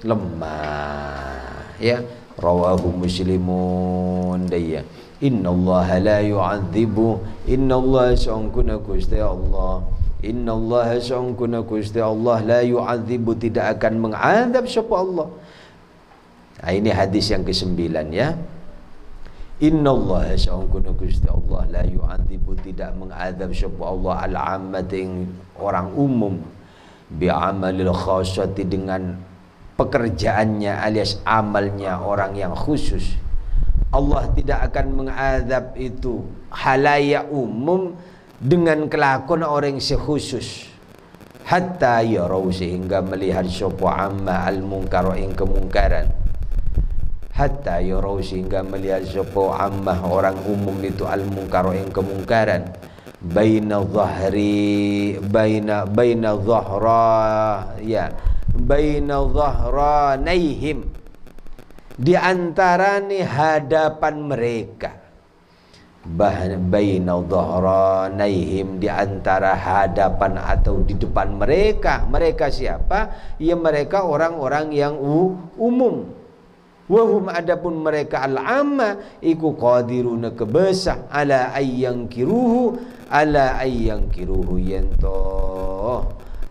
lemah. Ya, rawahu Muslimun daya. Innallaha la yu'adzibu, innallaha sa'ungkuna kusti Allah. Innallaha sa'ungkuna kusti Allah la yu'adzibu, tidak akan mengadab sapa Allah. Nah, ini hadis yang ke-9 ya. Innallaha sa'ungkuna Gusti Allah la yu'adzibu, tidak mengadab sapa Allah al-ammatin orang umum, bi'amalil khassati, dengan pekerjaannya alias amalnya orang yang khusus. Allah tidak akan mengadab itu halayak umum dengan kelakuan orang sekhusus. Hatta yarau, sehingga melihat sapa amma al-munkar, ing kemungkaran. Hatta yarau, sehingga melihat sapa ammah orang umum itu al-munkar ing kemungkaran. Baina dhahranaihim, di antara nih hadapan mereka. Baina dhahranaihim, di antara hadapan atau di depan mereka. Mereka siapa? Ya mereka orang-orang yang umum. Wahum, adapun mereka al-amma iku qadiruna kebesah ala ayyangkiruhu, ala ayyangkiruhu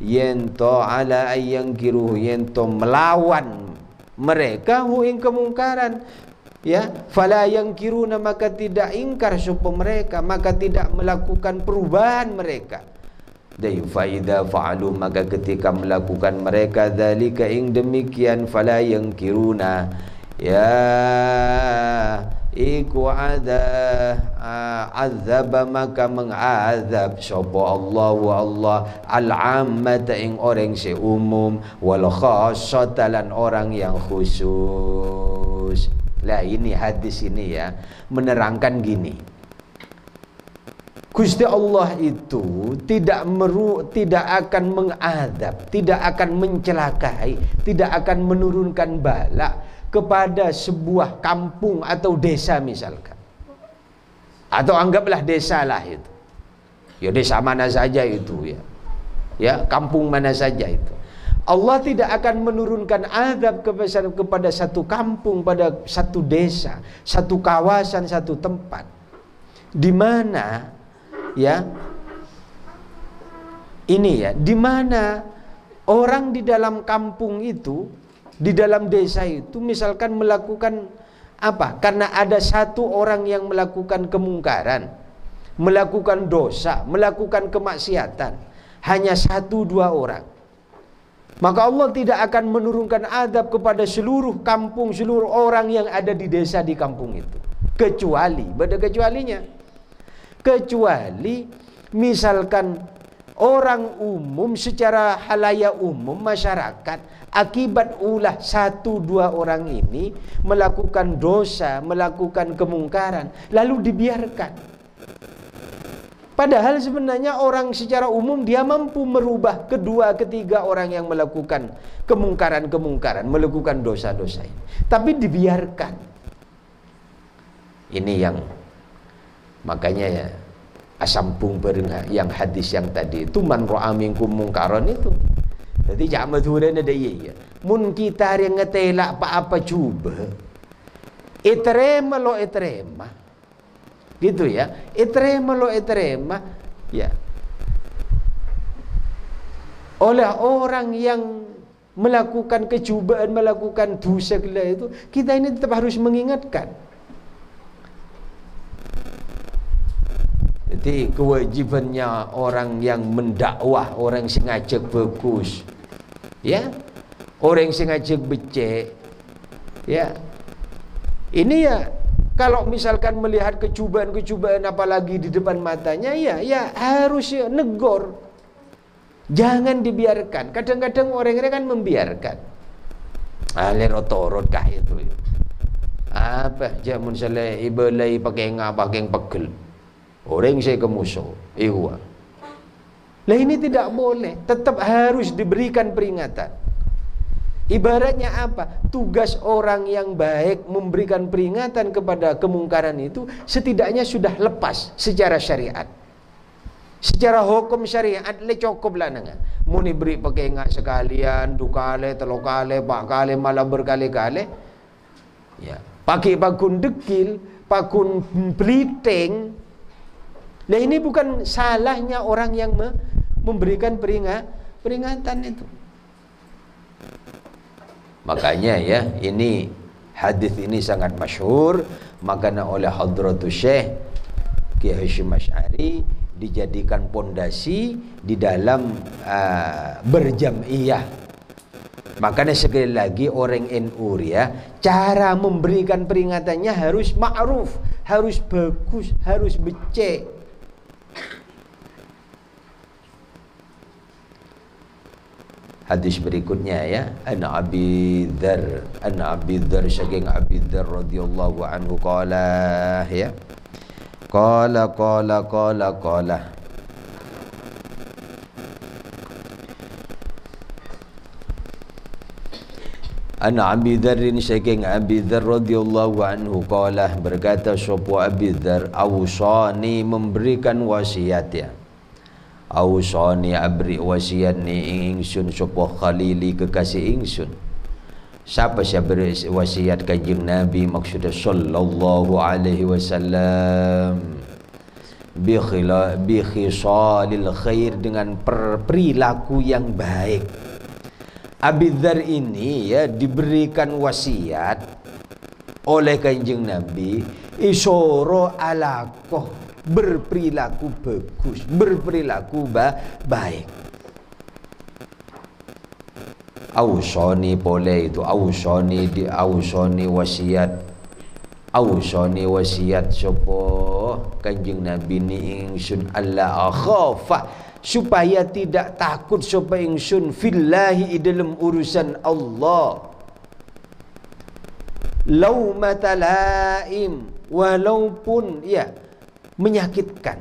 yento ala ayyangkiruhu yento melawan mereka hu ing kemungkaran. Ya, fala yangkiruna, maka tidak ingkar sapa mereka, maka tidak melakukan perubahan mereka. Dan faida fa'alu, maka ketika melakukan mereka dzalika ing demikian, fala yangkiruna, ya iku azab, maka mengazab sapa Allah wa Allah al-ammata ing orang seumum, wal khassata lan orang yang khusus. Lah ini hadis ini ya menerangkan gini, Gusti Allah itu tidak akan mengadab, tidak akan mencelakai, tidak akan menurunkan bala kepada sebuah kampung atau desa misalkan. Atau anggaplah desa lah itu. Ya desa mana saja itu ya. Ya, kampung mana saja itu. Allah tidak akan menurunkan azab kepada satu kampung, pada satu desa, satu kawasan, satu tempat, di mana ya ini ya, di mana orang di dalam kampung itu, di dalam desa itu misalkan melakukan apa? Karena ada satu orang yang melakukan kemungkaran, melakukan dosa, melakukan kemaksiatan, hanya 1-2 orang, maka Allah tidak akan menurunkan azab kepada seluruh kampung, seluruh orang yang ada di desa di kampung itu. Kecuali, beda kecualinya. Kecuali misalkan orang umum, secara halayak umum masyarakat, akibat ulah 1-2 orang ini melakukan dosa, melakukan kemungkaran, lalu dibiarkan. Padahal sebenarnya orang secara umum dia mampu merubah 2-3 orang yang melakukan kemungkaran-kemungkaran, melakukan dosa-dosa ini, tapi dibiarkan. Ini yang makanya ya, asampung bareng yang hadis yang tadi itu, man ra'a minkum mungkaran itu. Jadi jangan madhuran ada iya. Mun kita yang ngetelak apa-apa coba, Etrema lo etrema. Gitu ya. Etrema lo etrema. Ya. Oleh orang yang melakukan kecubaan, melakukan dosa gila itu, kita ini tetap harus mengingatkan. Jadi kewajibannya orang yang mendakwah, orang yang ngajak bagus, ya, orang yang ngajak becek, ya, ini ya, kalau misalkan melihat kecubaan-kecubaan apalagi di depan matanya, ya harus ya, negor, jangan dibiarkan. Kadang-kadang orang-orang kan membiarkan, lerot-torot kah itu, apa, jamun salah ibalai pakai pegel. Orang saya kemusuh, ihwa. Lah ini tidak boleh, tetap harus diberikan peringatan. Ibaratnya apa? Tugas orang yang baik memberikan peringatan kepada kemungkaran itu setidaknya sudah lepas secara syariat. Secara hukum syariat le cukup lah nanga. Muni beri pakai ingat sekalian, dukale, telokale, bakale, malah berkali-kali. Ya, pakai pakun dekil, pakun peliting. Nah ini bukan salahnya orang yang memberikan peringatan itu. Makanya ya, ini hadis ini sangat masyhur, makanya oleh Hadratus Syekh Kiai Hasyim Asy'ari dijadikan pondasi di dalam berjam'iyah. Makanya sekali lagi orang NU ya, cara memberikan peringatannya harus ma'ruf, harus bagus, harus becek. Hadis berikutnya ya, an Abi Dzar saking Abi Dzar radhiyallahu anhu qala ya. Qala an Abi Dzar saking Abi Dzar radhiyallahu anhu qala, berkata sapa Abi Dzar, awsani, memberikan wasiat ya. Awsani, abri wasiat ni ingsun sapa khalili, kekasih ingsun. Siapa beri wasiat kanjeng Nabi, maksudnya sallallahu alaihi wasallam, bi khisalil khair, dengan perilaku yang baik. Abi Dzar ini ya diberikan wasiat oleh kanjeng Nabi, isyara alaqah, berperilaku bagus, berperilaku baik. Ausoni boleh itu, ausoni wasiat sapa kanjeng Nabi ni ingsun, alla akhafa, supaya tidak takut sapa ingsun, fillahi dalam urusan Allah, laumata laim, walaupun ya menyakitkan,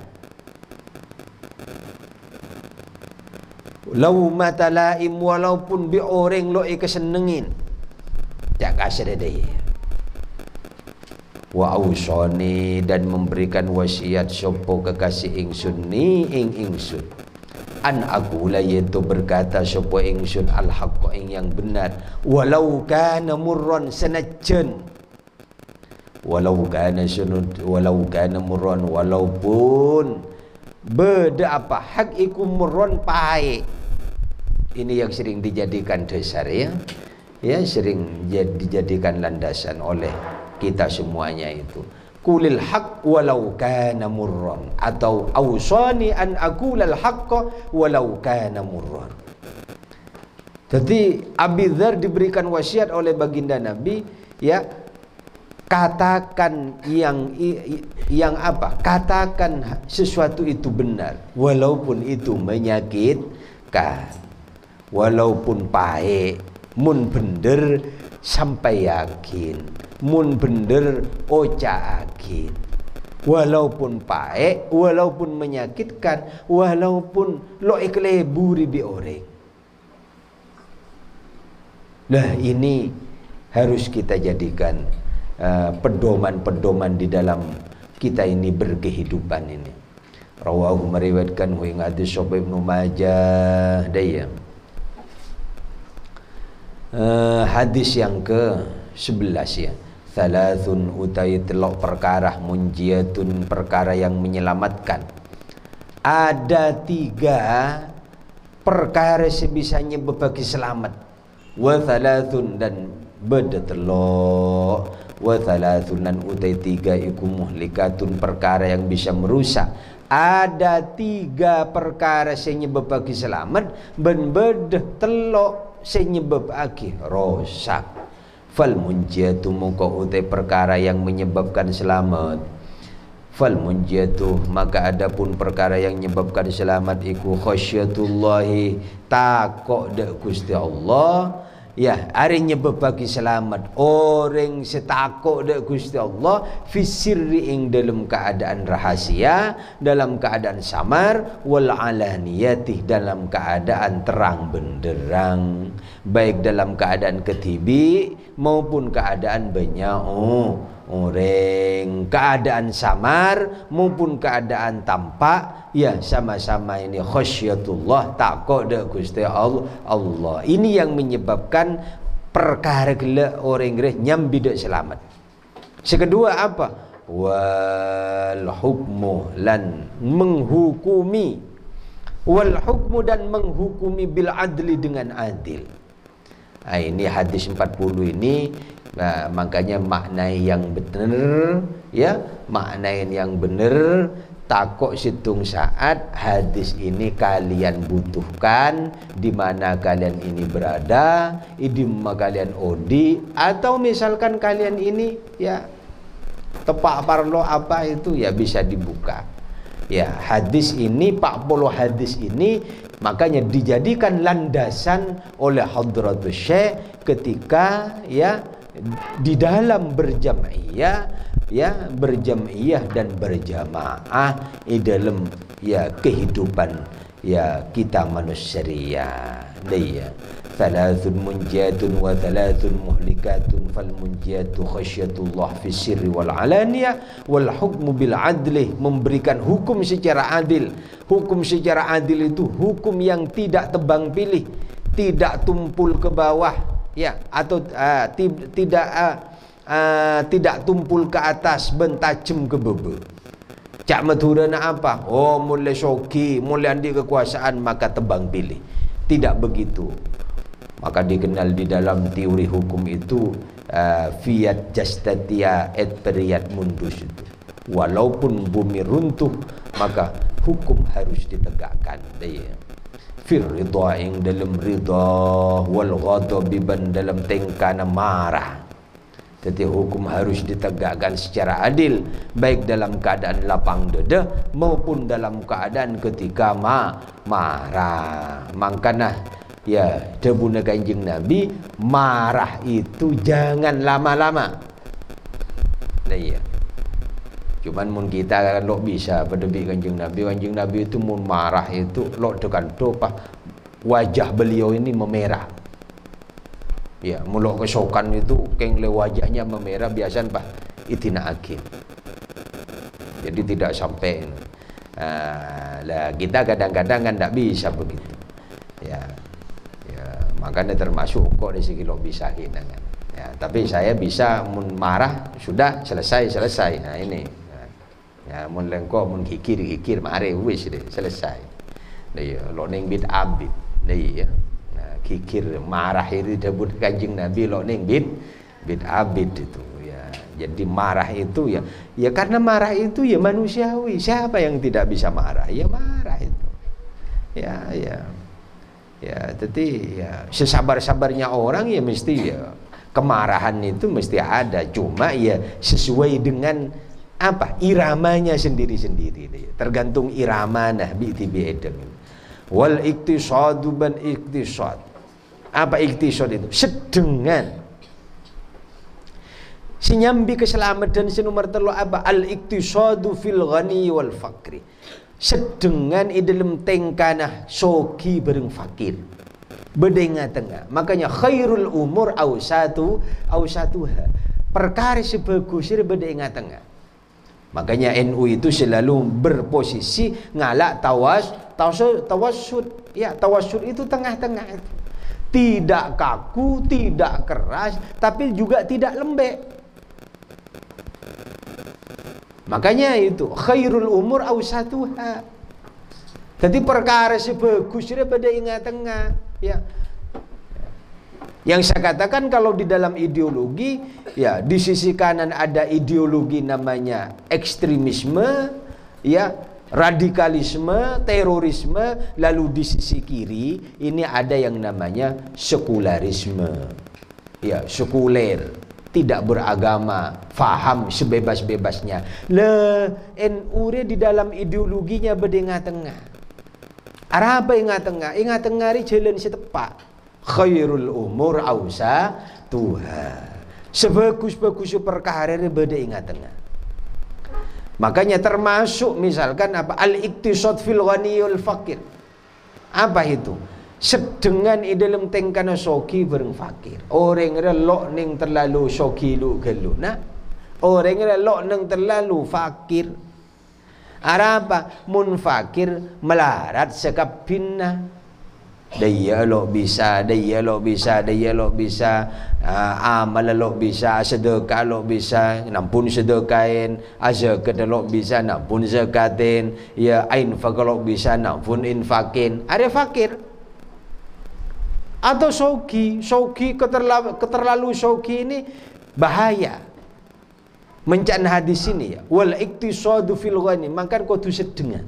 laumata laim, walaupun bi orang lo kesenengin, tak kasih deh. Wa ausani, dan memberikan wasiat sopo kekasih ingsun ni ingsun, an aku la, yaitu berkata sopo ingsun al haqq, yang benar, walau kana murran, senajan walau kana murran, walaupun beda apa hak iku murran pahit. Ini yang sering dijadikan dasar ya, sering dijadikan landasan oleh kita semuanya itu. Kulil haq walau kana murran, atau ausani an aqulal haqq walau kana murran. Jadi Abi Dzar diberikan wasiat oleh baginda Nabi ya, katakan yang apa? Katakan sesuatu itu benar, walaupun itu menyakitkan, walaupun pahit, mun bener sampai yakin, mun bener ocakin, walaupun pahit, walaupun menyakitkan, walaupun lo ikleburi bi orang. Nah ini harus kita jadikan pedoman-pedoman di dalam kita ini berkehidupan ini. Rawahu, meriwayatkan hu ing hadis sapa Ibnu Majah daya. Hadis yang ke-11 ya. Thalathun utai telok perkara, munjiyatun perkara yang menyelamatkan. Ada 3 perkara sebisanya berbagi selamat. Wa thalathun dan beda telok. Wa thalathun dan utai 3 iku muhlikatun perkara yang bisa merusak. Ada 3 perkara yang berbagi selamat, ben beda telok yang berbagi rosak. Fal munjiyatu muka utai perkara yang menyebabkan selamat. Fal munjiyatu maka adapun perkara yang menyebabkan selamat iku khasyatullahi, takok dak Gusti Allah. Ya, hari nyebab selamat orang setakok dak Gusti Allah fi sirri ing dalam keadaan rahasia, dalam keadaan samar, wal alaniyati dalam keadaan terang benderang, baik dalam keadaan ketibi maupun keadaan banyak orang, keadaan samar maupun keadaan tampak, ya sama-sama ini khasyatullah, takut dak Gusti Allah. Ini yang menyebabkan perkara gila orang nyambi dak selamat. Sekedua apa? Wal hukmu lan menghukumi, wal hukmu dan menghukumi bil adli dengan adil. Ini hadis 40 ini. Nah, makanya maknai yang benar, ya, maknai yang benar. Takok situng saat hadis ini kalian butuhkan, di mana kalian ini berada, di mana kalian odi, atau misalkan kalian ini ya tepak parlo apa itu ya bisa dibuka. Ya, hadis ini 40 hadis ini makanya dijadikan landasan oleh Hadratus Syekh ketika ya di dalam berjamaiyah, ya berjamaiyah dan berjamaah di dalam ya kehidupan ya kita manusia. Dia thalathun munjiyatun wa thalathun muhlikatun, fal munjiyatu khasyatullah fi sirri wal alaniyah, wal hukmu bil adli, memberikan hukum secara adil. Hukum secara adil itu hukum yang tidak tebang pilih, tidak tumpul ke bawah, ya, atau tidak tumpul ke atas, bentajem ke bebe. Cak Madura nak apa? Oh, mulai syoki, mulai andi kekuasaan maka tebang pilih. Tidak begitu. Maka dikenal di dalam teori hukum itu fiat justatia et periat mundus itu. Walaupun bumi runtuh maka hukum harus ditegakkan. Fir ridha ing dalam ridha, wal ghadabi ban dalam tengkana marah. Jadi hukum harus ditegakkan secara adil, baik dalam keadaan lapang dada maupun dalam keadaan ketika marah. Makanya ya debuna Kanjeng Nabi, marah itu jangan lama-lama. Nah iya. Cuman mun kita lo bisa berdebi Kanjeng Nabi itu mun marah itu lo tekan topah wajah beliau ini memerah. Ya, mulok kesokan itu kengle wajahnya memerah biasa pak itina akin. Jadi tidak sampai lah kita kadang-kadang kan tidak bisa begitu. Ya, makanya termasuk kok di segi lo bisa kan. Ya, tapi saya bisa mun marah sudah selesai. Nah ini. Ya, mun lengkok mun kikir mare wis deh selesai. Dia lo ning bid abid. Dia kikir marah itu disebut Kanjeng Nabi lo ning bid abid itu ya. Jadi marah itu ya karena marah itu ya manusiawi. Siapa yang tidak bisa marah? Ya marah itu. Ya, jadi ya sesabar-sabarnya orang ya mesti ya kemarahan itu mesti ada. Cuma ya sesuai dengan apa? Iramanya sendiri-sendiri. Tergantung irama nah bi edem. Wal iktisadu ban iktisad. Apa iktisad itu? Sedengan. Sinyambi keselamatan nomor 3 apa? Al iktisadu fil ghani wal fakri. Sedengan i dalam tengkanah soki bareng fakir. Berdengar tengah. Makanya khairul umur awsatuha. Perkara sebagusnya berdengar tengah. Makanya NU itu selalu berposisi ngalak tawassud. Ya, tawassud itu tengah-tengah itu. Tidak kaku, tidak keras, tapi juga tidak lembek. Makanya itu khairul umur awsatuha. Jadi perkara sebagus dia pada ingat tengah, ya. Yang saya katakan kalau di dalam ideologi, ya di sisi kanan ada ideologi namanya ekstremisme, ya, radikalisme, terorisme, lalu di sisi kiri ini ada yang namanya sekularisme, ya, sekuler, tidak beragama, faham sebebas-bebasnya. NU di dalam ideologinya berdengah tengah. Apa ingat tengah? Ingat tengah ini jalan setepak. Khairul umur ausa Tuhan. Sebagus-bagus perkara ini berdengah tengah. Makanya termasuk misalkan apa? Al-iktisad fil ghaniyul fakir. Apa itu? Sedengan i dalam tengkana soki bareng fakir. Orang relok ning terlalu soki lu gelu. Nah, orang relok ning terlalu fakir. Apa? Mun fakir melarat sekapinna. Daya lo bisa, daya lo bisa, daya lo bisa, amal lo bisa, sedekah lo bisa, nampun sedekahin, zakat lo bisa, nampun zakatin, ya infak lo bisa, nampun infakin. Ada fakir. Atau sogi keterlalu sogi ini bahaya. Mencan hadis ini ya, wal iktisadu fil ghani, maka kau tu sedengan.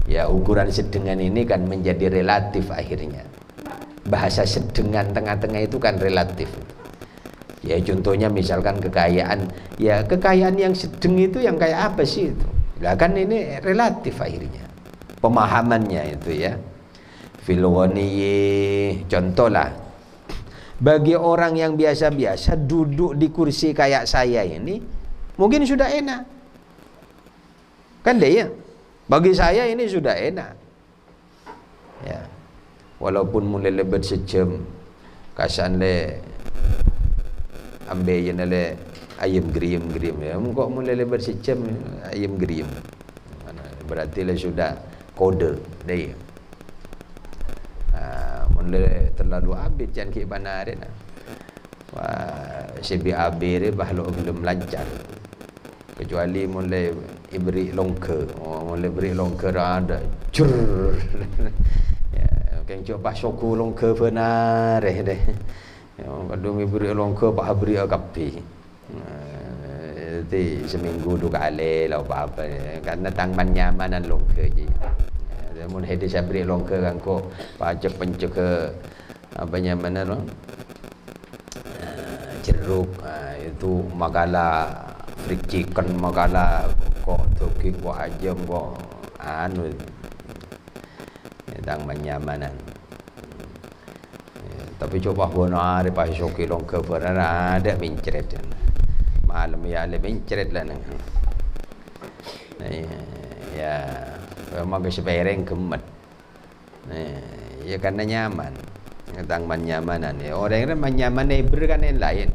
Ya, ukuran sedengan ini kan menjadi relatif akhirnya. Bahasa sedengan tengah-tengah itu kan relatif. Ya contohnya misalkan kekayaan, ya kekayaan yang sedang itu yang kayak apa sih itu? Lah kan ini relatif akhirnya. Pemahamannya itu ya. Fil ghani, contohlah. Bagi orang yang biasa-biasa duduk di kursi kayak saya ini mungkin sudah enak. Kan deh ya. Bagi saya ini sudah enak. Ya. Walaupun mulai lebat sejam, kasan le ambil je le ayam gerim ya. Kok mulai lebat sejam ayam gerim. Berarti le sudah kode deh. Mulai terlalu abid jangan ke banar na. Wah, sebi abir bahlok belum lancar. Kecuali mulai beri longke, mulai beri longke ada cur. Ya, kan coba soku longke benar deh. Kadang beri longke pak beri agapi. Jadi seminggu 2 kali lah apa karena tangman nyamanan longke je. Mun hede saya beri longke kan ko pajak pencuk ke apa nyamanan lo. Jeruk itu makalah fried chicken makalah kok daging kok ayam kok anu tang menyamanan ya, tapi coba benar pas soki longke benar ada mencret malam ya le mencret lah nang ya memang kesepereng gemet ya karena nyaman tang menyamanan ya orang kan menyaman kan yang lain.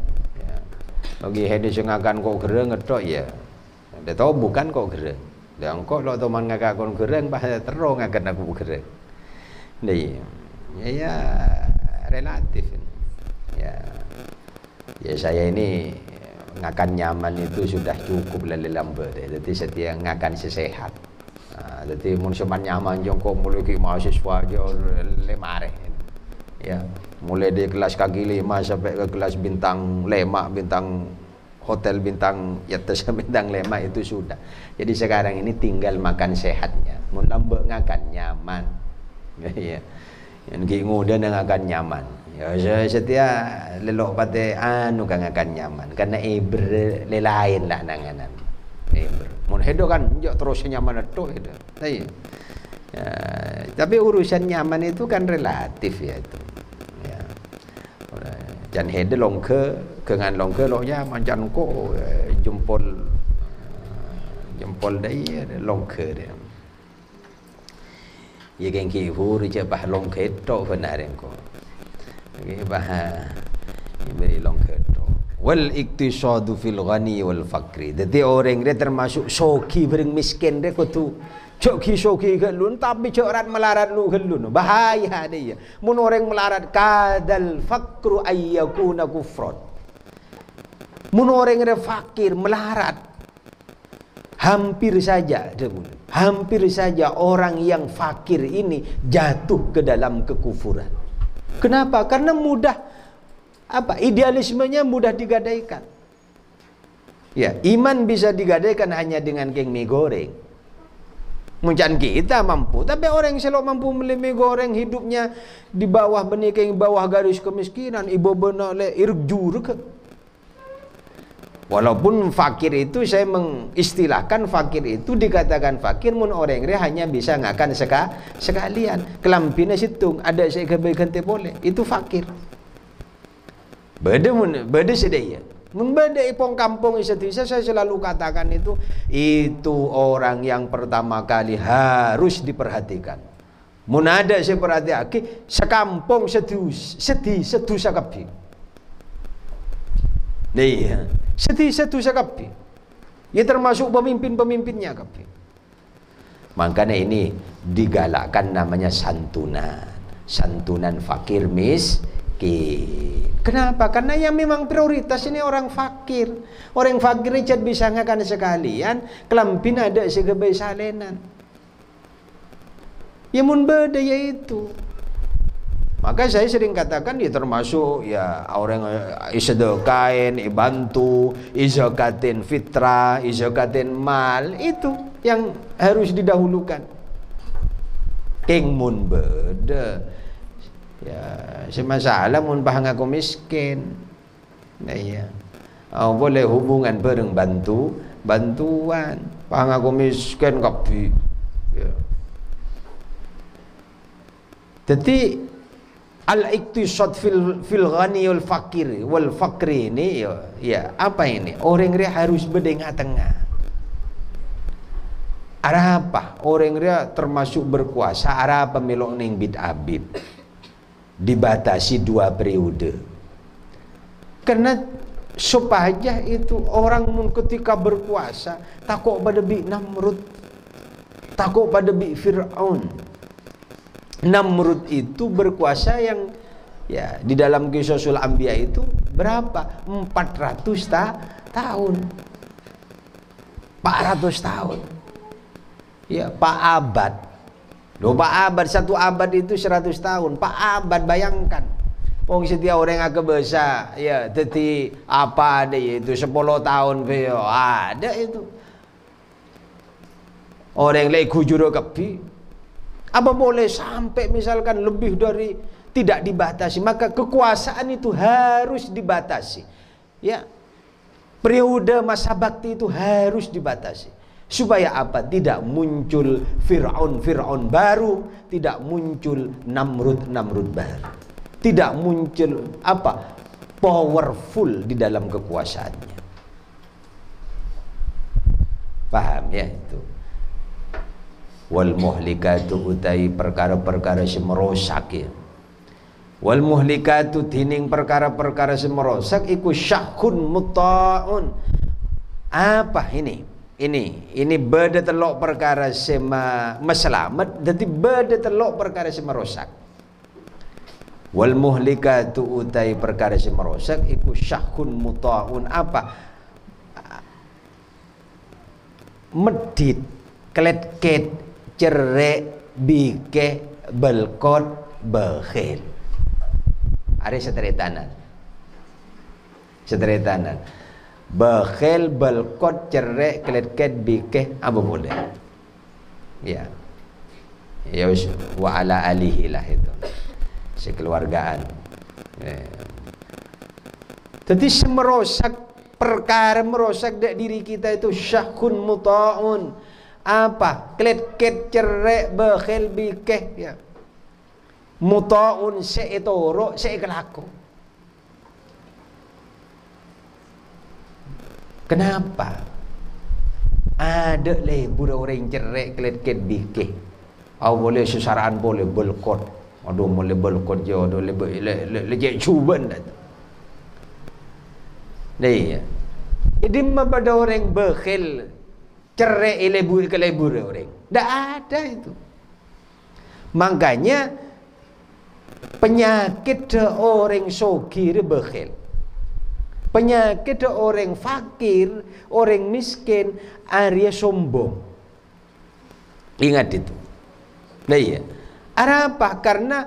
Bagi hede sengakan kok gereng ngetok ya. Dia tahu bukan kok gereng. Dia kok lo teman ngakakon gereng bahasa terong akan aku gereng. Nih, ya relatif. Ya saya ini ngakan nyaman itu sudah cukup lambat. Jadi setiap ngakan sesehat. Jadi mun seman nyaman jong kok mulai ke mahasiswa aja lemare. Ya, mulai dari kelas kaki 5 sampai ke kelas bintang 5, bintang hotel bintang ya atas bintang 5 itu sudah. Jadi sekarang ini tinggal makan sehatnya. Mun lambe ngakan nyaman. Ya. Yang ki muda ngakan nyaman. Ya setiap lelok pate anu kan ngakan nyaman karena lain lah nanganan. Mun hedo kan terus nyaman tok itu. Ya, tapi urusan nyaman itu kan relatif ya itu. Ya. Jan hede longke kengan longke loknya mancan ko jempol dai longke dia. Ye geng ki hu ri je bah longke tok benar ko. Ge bah beri longke tok. Wal iktisadu fil ghani wal fakri. Jadi orang dia termasuk soki bering miskin dia ko tu. Soki gelun tapi corat melarat lu gelun bahaya dia. Mun orang melarat kadal fakru ayyakuna kufran. Mun orang yang fakir melarat, hampir saja orang yang fakir ini jatuh ke dalam kekufuran. Kenapa? Karena mudah idealismenya mudah digadaikan. Ya, iman bisa digadaikan hanya dengan keng mie goreng. Mungkin kita mampu, tapi orang yang selalu mampu beli mie goreng, hidupnya di bawah benikeng bawah garis kemiskinan, ibu benar le iruk juruk. Walaupun fakir itu, saya mengistilahkan fakir itu, dikatakan fakir mun orang dia hanya bisa ngakan sekalian. Kelampina situng ada saya kebaikan te boleh, itu fakir. Beda sedaya. Membeda ipong kampung isatisa, saya selalu katakan itu orang yang pertama kali harus diperhatikan. Mun ada saya perhatikan, sekampung sedih sakapi. Iya, sedih sakapi. Ya termasuk pemimpin-pemimpinnya kapi. Makanya ini digalakkan namanya santunan fakir miskin. Kenapa? Karena yang memang prioritas ini orang fakir. Orang fakir itu bisa ngakan sekalian, kelampin ada segebai salenan. Ya mun beda yaitu. Maka saya sering katakan ya termasuk ya orang isedekain, bantu, izakatin fitrah, izakatin mal, itu yang harus didahulukan. Keng mun beda. Ya, semasalah mun bahang aku miskin. Nah, iya. Boleh hubungan bareng bantuan. Bahang aku miskin kapi. Ya. Jadi al-iktisad fil ghani wal fakir wal fakri ini ya apa ini? Orang dia harus berdengah tengah. Arah apa? Orang dia termasuk berkuasa, arah apa melok ning bid-abid. Dibatasi 2 periode. Karena supaya itu orang ketika berkuasa takut pada bi Namrud, takut pada bi Fir'aun. Namrud itu berkuasa yang ya di dalam Qisasul Anbiya itu berapa? 400 tahun. 400 tahun. Ya, Pak Abad. Loh, Pak Abad, 1 abad itu 100 tahun. Pak Abad, bayangkan. Wong setiap orang agak besar, ya, jadi apa ada itu 10 tahun veo ada itu. Orang lagi kujuro kepi. Apa boleh sampai misalkan lebih dari tidak dibatasi, maka kekuasaan itu harus dibatasi. Ya. Periode masa bakti itu harus dibatasi. Supaya apa? Tidak muncul Fir'aun baru, tidak muncul Namrud baru. Tidak muncul apa? Powerful di dalam kekuasaannya. Paham ya itu? Wal muhlikatu utai perkara-perkara semerosak ya. Wal muhlikatu tining perkara-perkara semerosak iku syahun mutta'un. Apa ini? Ini beda telok perkara sema meselamat, jadi beda telok perkara semerosak. Wal muhlikatu utai perkara semerosak iku syahun mutta'un. Apa? Medit, klet-ket, cerek, bike, belkot, bakhil. Ada seteretanan. Bakhil, belkot, cerek, klet-ket, bike, apa boleh? Ya. Ya wa ala alihi lah itu. Sekeluargaan. Ya. Jadi semerosak perkara merosak diri kita itu syahun muta'un. Apa? Klet-ket, cerek, bakhil, bike, ya. Muta'un se'etoro, se'ekelaku. Kenapa? Ada budak orang cerek, klet-ket, bike. Boleh susaraan boleh belkot. Aduh boleh belkot je, aduh lecek cuban dah tu. Nih ya. Jadi pada orang bakhil cerai lebur ke lebur orang. Tak ada itu. Makanya penyakit orang sogir bakhil. Penyakit orang fakir, orang miskin, Arya sombong. Ingat itu. Nah iya. Apa? Karena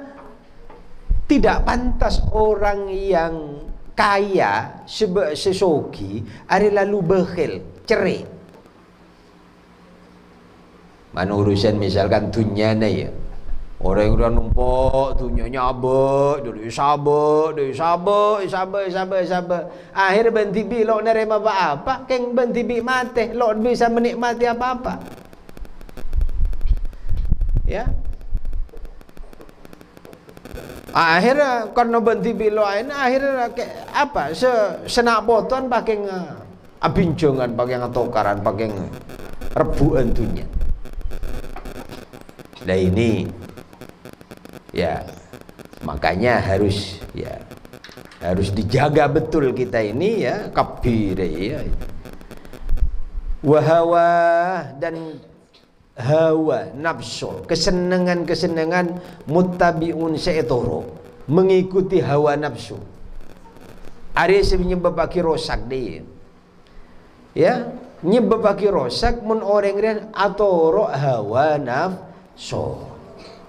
tidak pantas orang yang kaya sesogi ari lalu bakhil, cerai. Mana urusan misalkan dunyanya ya. Orang yang udah numpuk dunyanya abek, dulu sabar. Akhir bentibi lo nerima apa-apa, keng bentibi mati, lo bisa menikmati apa-apa. Ya. Akhirnya karena bentibi lo akhirnya apa? Senak boton pakai abinjongan, pakai ngetokaran, pakai rebuan dunya. Nah ini ya makanya harus dijaga betul kita ini ya, kabir ya. Wahawa dan hawa nafsu, kesenangan muttabiun seetoro, mengikuti hawa nafsu. Ari menyebabkan rosak dia. Ya, menyebabkan rosak mun orang rian atoro hawa nafsu.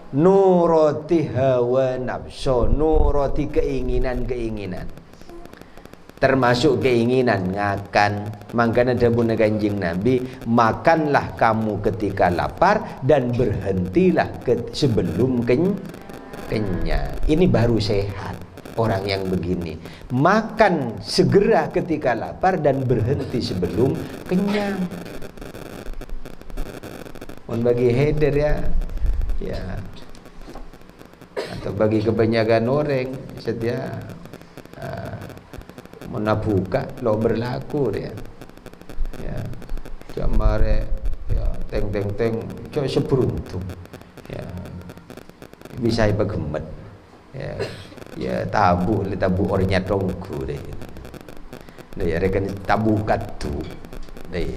Nuroti hawa nafsu, nuroti keinginan-keinginan. Termasuk keinginan ngakan. Makanya dawuh Kanjeng Nabi, makanlah kamu ketika lapar dan berhentilah sebelum kenyang. Ini baru sehat. Orang yang begini makan segera ketika lapar dan berhenti sebelum kenyang. Mohon bagi header ya, atau bagi kebanyakan orang setia menabuka lo berlaku dia ya jamare ya teng coba seberuntung ya bisa begemet ya tabu orangnya tongku deh ya rekan tabu katu deh.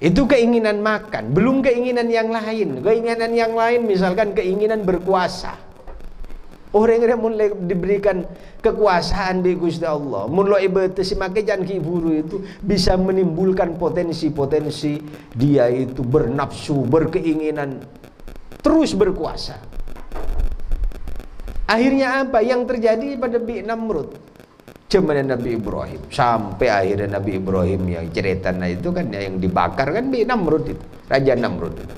Itu keinginan makan, belum keinginan yang lain. Keinginan yang lain misalkan keinginan berkuasa. Orang yang mulai diberikan kekuasaan di Gusti Allah, mulai ibadah semakin jangan kiburu itu bisa menimbulkan potensi-potensi dia itu bernafsu, berkeinginan, terus berkuasa. Akhirnya apa yang terjadi pada Namrud? Zaman Nabi Ibrahim sampai akhirnya Nabi Ibrahim yang ceritanya itu kan yang dibakar kan Namrud itu, Raja Namrud itu.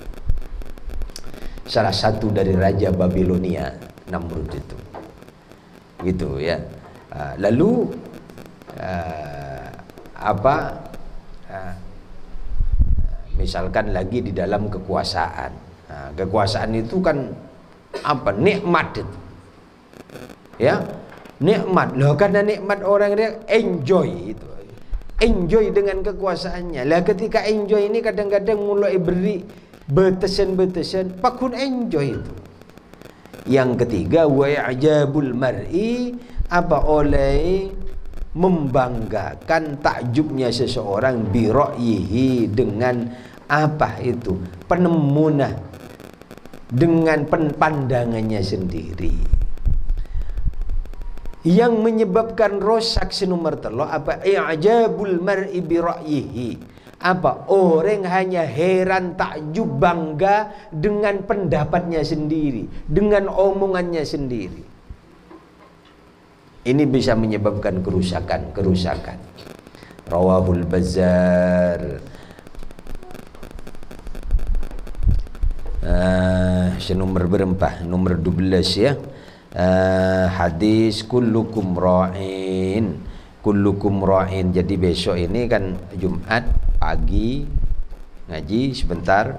Salah satu dari Raja Babilonia Namrud itu. Gitu ya. Lalu misalkan lagi di dalam kekuasaan. Kekuasaan itu kan apa? Nikmat itu. Ya. Nikmat loh, karena nikmat orang dia enjoy itu, enjoy dengan kekuasaannya lah. Ketika enjoy ini kadang-kadang mulai beri betesan pakun enjoy itu. Yang ketiga wa ajabul mar'i, apa oleh membanggakan takjubnya seseorang bi ra'yihi, dengan apa itu penemunah, dengan pandangannya sendiri. Yang menyebabkan rosak nomor telo apa? I'jabul mar'i bi ra'yihi. Apa? Orang hanya heran, takjub, bangga dengan pendapatnya sendiri, dengan omongannya sendiri. Ini bisa menyebabkan kerusakan. Rawahul Bazzar. Nomor berapa? Nomor 12 ya. Hadis kullukum ra'in. Jadi besok ini kan Jumat pagi ngaji sebentar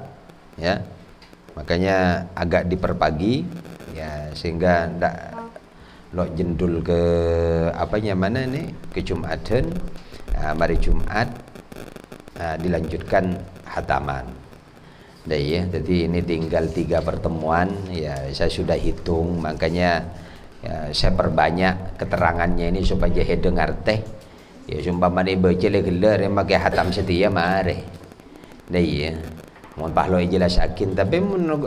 ya, makanya agak diperpagi ya, sehingga ndak lo jendul ke mana nih ke Jumatan. Mari Jumat dilanjutkan hataman. Ya, jadi ini tinggal 3 pertemuan ya, saya sudah hitung, makanya ya, saya perbanyak keterangannya ini supaya dia dengar teh ya, sumpah mana baca gelar yang pakai hatam setia mare dah ya, mohon pahlo jelas akin. Tapi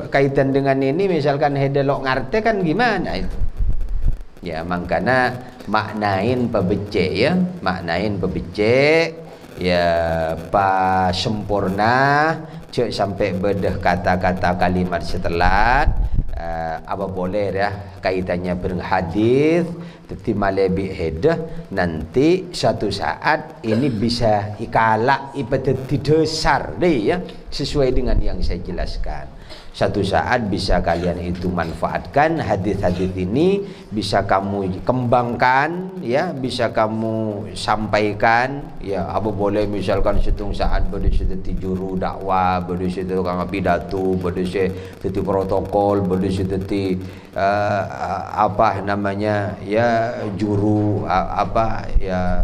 kaitan dengan ini misalkan hede lo ngarte kan gimana itu Ya, makanya maknain pebecek ya, maknain pebecek ya pa sempurna cek sampai bedah kata-kata kalimat setelah apa boleh ya kaitannya berhadis tetapi malebi hedah nanti suatu saat ini bisa ikalak ipeteti dasar deh ya sesuai dengan yang saya jelaskan. Satu saat bisa kalian itu manfaatkan hadis-hadis ini, bisa kamu kembangkan ya, bisa kamu sampaikan ya. Apa boleh misalkan setung saat berdua seperti juru dakwah, berdua seperti tukang pidato, berdua seperti protokol, berdua seperti apa namanya ya juru apa ya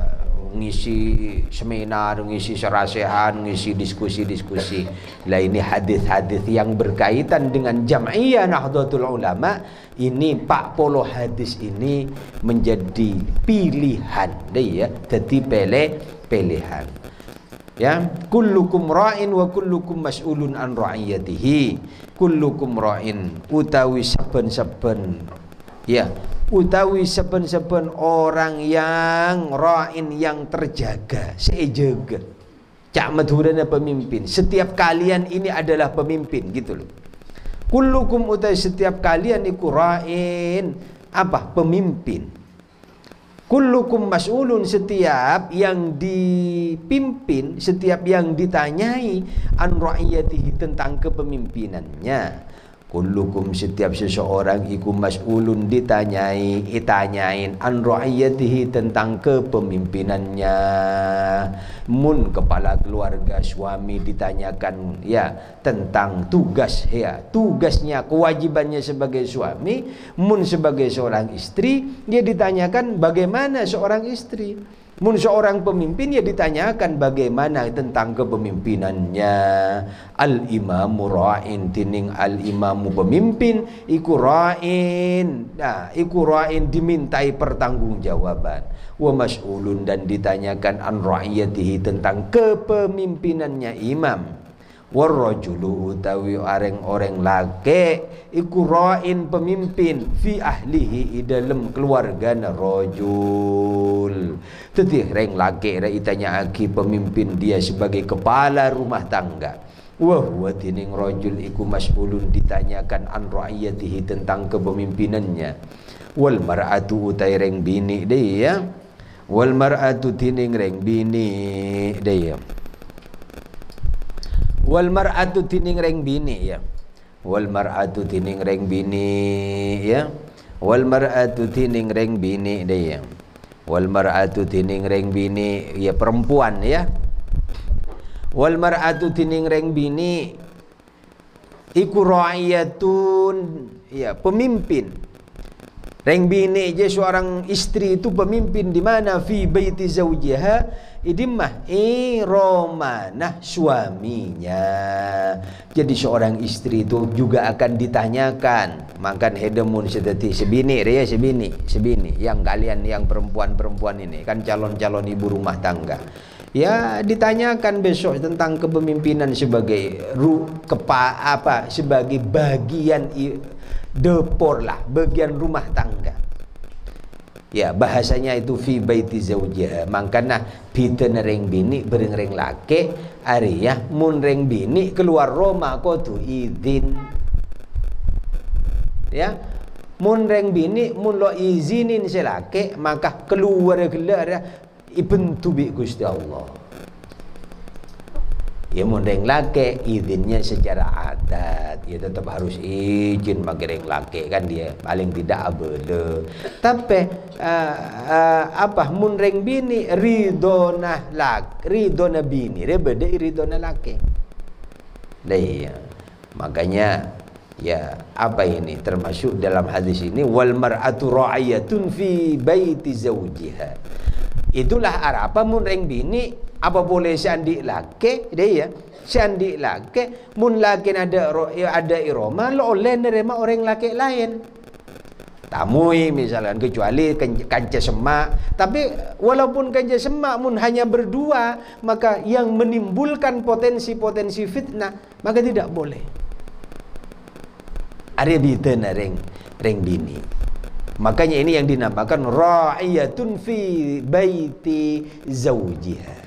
ngisi seminar, ngisi serasehan, ngisi diskusi-diskusi. Lah ini hadis-hadis yang berkaitan dengan Jam'iyah Nahdlatul Ulama ini 40 hadis ini menjadi pilihan deh ya, jadi pilihan. Ya, kullukum ra'in wa kullukum mas'ulun an ra'iyatihi. Kullukum ra'in utawi saben-saben ya utawi saben-saben orang yang ra'in yang terjaga, sejaga. Cak madhurana pemimpin. Setiap kalian ini adalah pemimpin gitu loh. Kullukum utawi setiap kalian iku ra'in apa? Pemimpin. Kullukum mas'ulun setiap yang dipimpin, setiap yang ditanyai an ra'iyatihi tentang kepemimpinannya. Kullukum setiap seseorang iku mas'ulun ditanyain an ra'iyatihi tentang kepemimpinannya. Mun kepala keluarga suami ditanyakan ya tentang tugas ya, tugasnya kewajibannya sebagai suami. Mun sebagai seorang istri dia ditanyakan bagaimana seorang istri. Mun seorang pemimpin ya ditanyakan bagaimana tentang kepemimpinannya. Al-imamu ra'in tining al-imamu pemimpin iku ra'in. Nah, iku ra'in dimintai pertanggungjawaban. Wa mas'ulun dan ditanyakan an ra'iyatihi tentang kepemimpinannya imam. Warrajulu utawi orang laki iku ra'in pemimpin fi ahlihi idalem keluargana rajul. Teti reng laki ra itanya aki pemimpin dia sebagai kepala rumah tangga. Wa huwa tining rajul iku mas'ulun ditanyakan an ra'iyatihi tentang kepemimpinannya. Wal mar'atu utai reng bini deh ya. Wal mar'atu tining reng bini deh ya. Wal mar'atu tining reng bini ya. Wal mar'atu tining reng bini ya. Wal mar'atu tining reng bini deh ya. Wal mar'atu tining reng bini ya perempuan ya. Wal mar'atu tining reng bini iku ra'iyatun ya pemimpin. Reng bini je seorang istri itu pemimpin di mana fi baiti zaujiha idimah romanah suaminya. Jadi seorang istri itu juga akan ditanyakan makan hedemun sedeti sebini ya sebini yang kalian yang perempuan ini kan calon-calon ibu rumah tangga. Ya ditanyakan besok tentang kepemimpinan sebagai sebagai bagian depor lah, bagian rumah tangga. Ya bahasanya itu fi baiti zaujiha. Makanya biten reng bini bereng reng laki arya mun reng bini keluar Roma kudu izin. Ya mun reng bini mun lo izinin selake maka keluar ibentu bi Gusti Allah. Ya mun reng laki izinnya secara adat ya tetap harus izin bagi reng laki kan dia paling tidak abele. Tapi mun reng bini ridona bini beda ridona laki. Ya. Makanya ya apa ini termasuk dalam hadis ini wal mar'atu ra'iyatun fi baiti zawjiha. Itulah arapa mun reng bini apa boleh sandi laki dia ya sandi laki mun laki ada iroma lo oleh nerima orang laki lain tamui misalkan kecuali kanca semak. Tapi walaupun kanca semak mun hanya berdua maka yang menimbulkan potensi-potensi fitnah maka tidak boleh. Ada biten reng bini Makanya ini yang dinamakan ra'iyatun fi baiti zawjiha.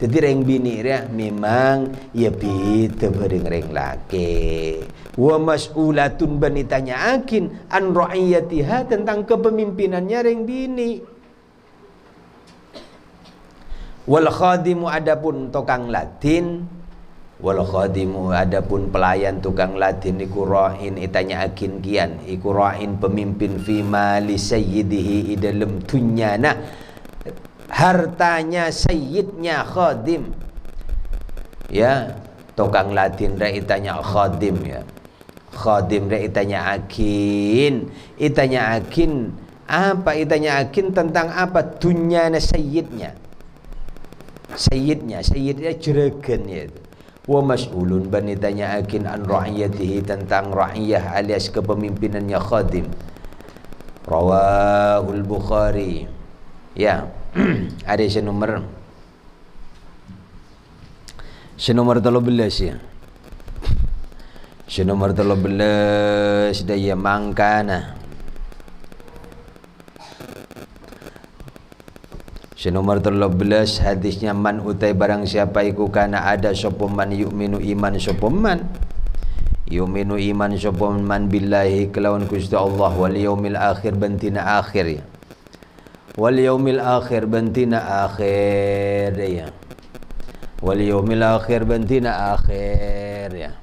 Jadi reng bini dia memang ya pita bering reng laki. Wa mas'ulatun bani tanya akin an ra'iyatiha tentang kepemimpinannya reng bini. Wal khadimu adapun tukang latin, wal khadimu adapun pelayan tukang latin iku ra'in itanya akin kian iku ra'in pemimpin fi mali sayyidihi idalem tunyana hartanya sayyidnya khadim. Ya, tukang latin ra itanya khadim ya. Khadim ra itanya akin. Itanya akin apa? Itanya akin tentang apa? Tunyana sayyidnya. Sayyidnya juragan ya. Wa mas'ulun bani tanya akin an ra'iyatihi tentang ra'iyah alias kepemimpinannya khadim. Rawahul Bukhari. Ya. Ada senomor 13 ya. Senomor 13 daya mangkana. Senomor 13 hadisnya man utai barang siapa iku kana ada sapa man yu'minu iman sapa man. Yu'minu iman sapa man billahi kelawan Gusti Allah wal yaumil akhir bentina akhir ya. Wal yaumil akhir bentina akhir ya. Wal yaumil akhir bentina akhir ya.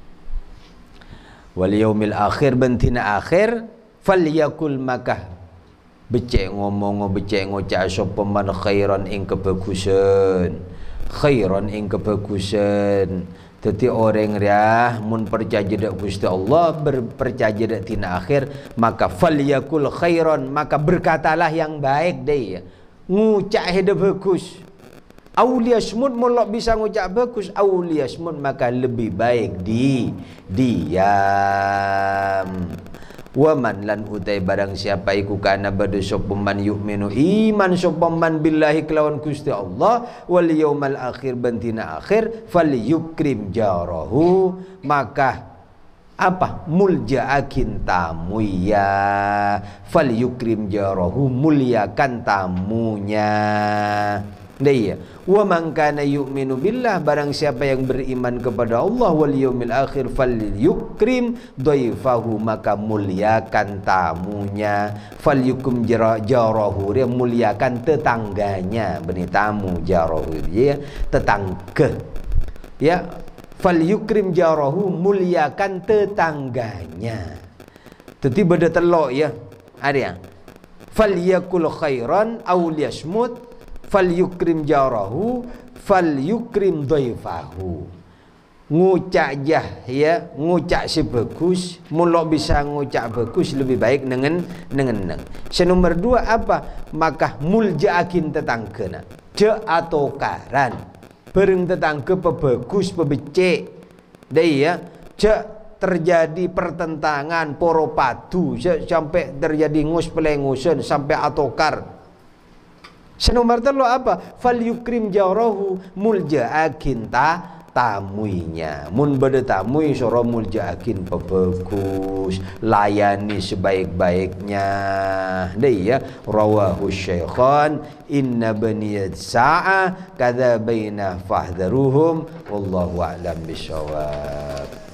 Wal yaumil akhir bentina akhir falyakul makah becek ngomong becek ngocak sapa man khairan ing kebagusan. Khairan ing kebagusan. Dadi orang riah mun percaya dak Gusti Allah berpercaya dak tina akhir maka falyakul khairan maka berkatalah yang baik deh ngucap hidup bagus. Auliyasmud mulak bisa ngucap bagus auliyasmud maka lebih baik diam. Waman lan utai barang siapa iku kana badu sapa man yu'minu iman sapa man billahi kelawan Gusti Allah wal yaumal akhir bentina akhir falyukrim jarahu maka apa mulja'akin tamuya falyukrim jarahu muliakan tamunya. Dia wa man kana yu'minu billah barang siapa yang beriman kepada Allah wal yaumil akhir falyukrim dhaifahu maka muliakan tamunya. Falyukum jarahu dia muliakan tetangganya beni tamu jarahu ya tetangga ya. Falyukrim jarahu muliakan tetangganya. Teti beda telok ya ada falyakul khairan aw liyasmut falyukrim jarahu falyukrim dhaifahu. Ngucak jah ya ngucak sebagus mulok bisa ngucak bagus lebih baik dengan senomor 2 apa maka mulja'akin tetanggana je atau karan bareng tetangga pebagus pebecek deh ya je terjadi pertentangan poro padu sampai terjadi ngus pelengusan sampai atokar. Senomor 3 apa? Falyukrim jarahu mulja'akin tamuinya. Mun bade tamui soro mulja'akin pebagus, layani sebaik-baiknya. Deh ya, rawahu syaikhan inna baniyat sa'a kadza baina fahdharuhum wallahu a'lam bishawab.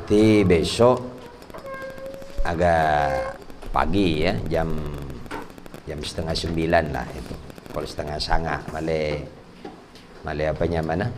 Jadi besok agak pagi ya jam 8:30 lah itu. Kalau 8:30 male apanya mana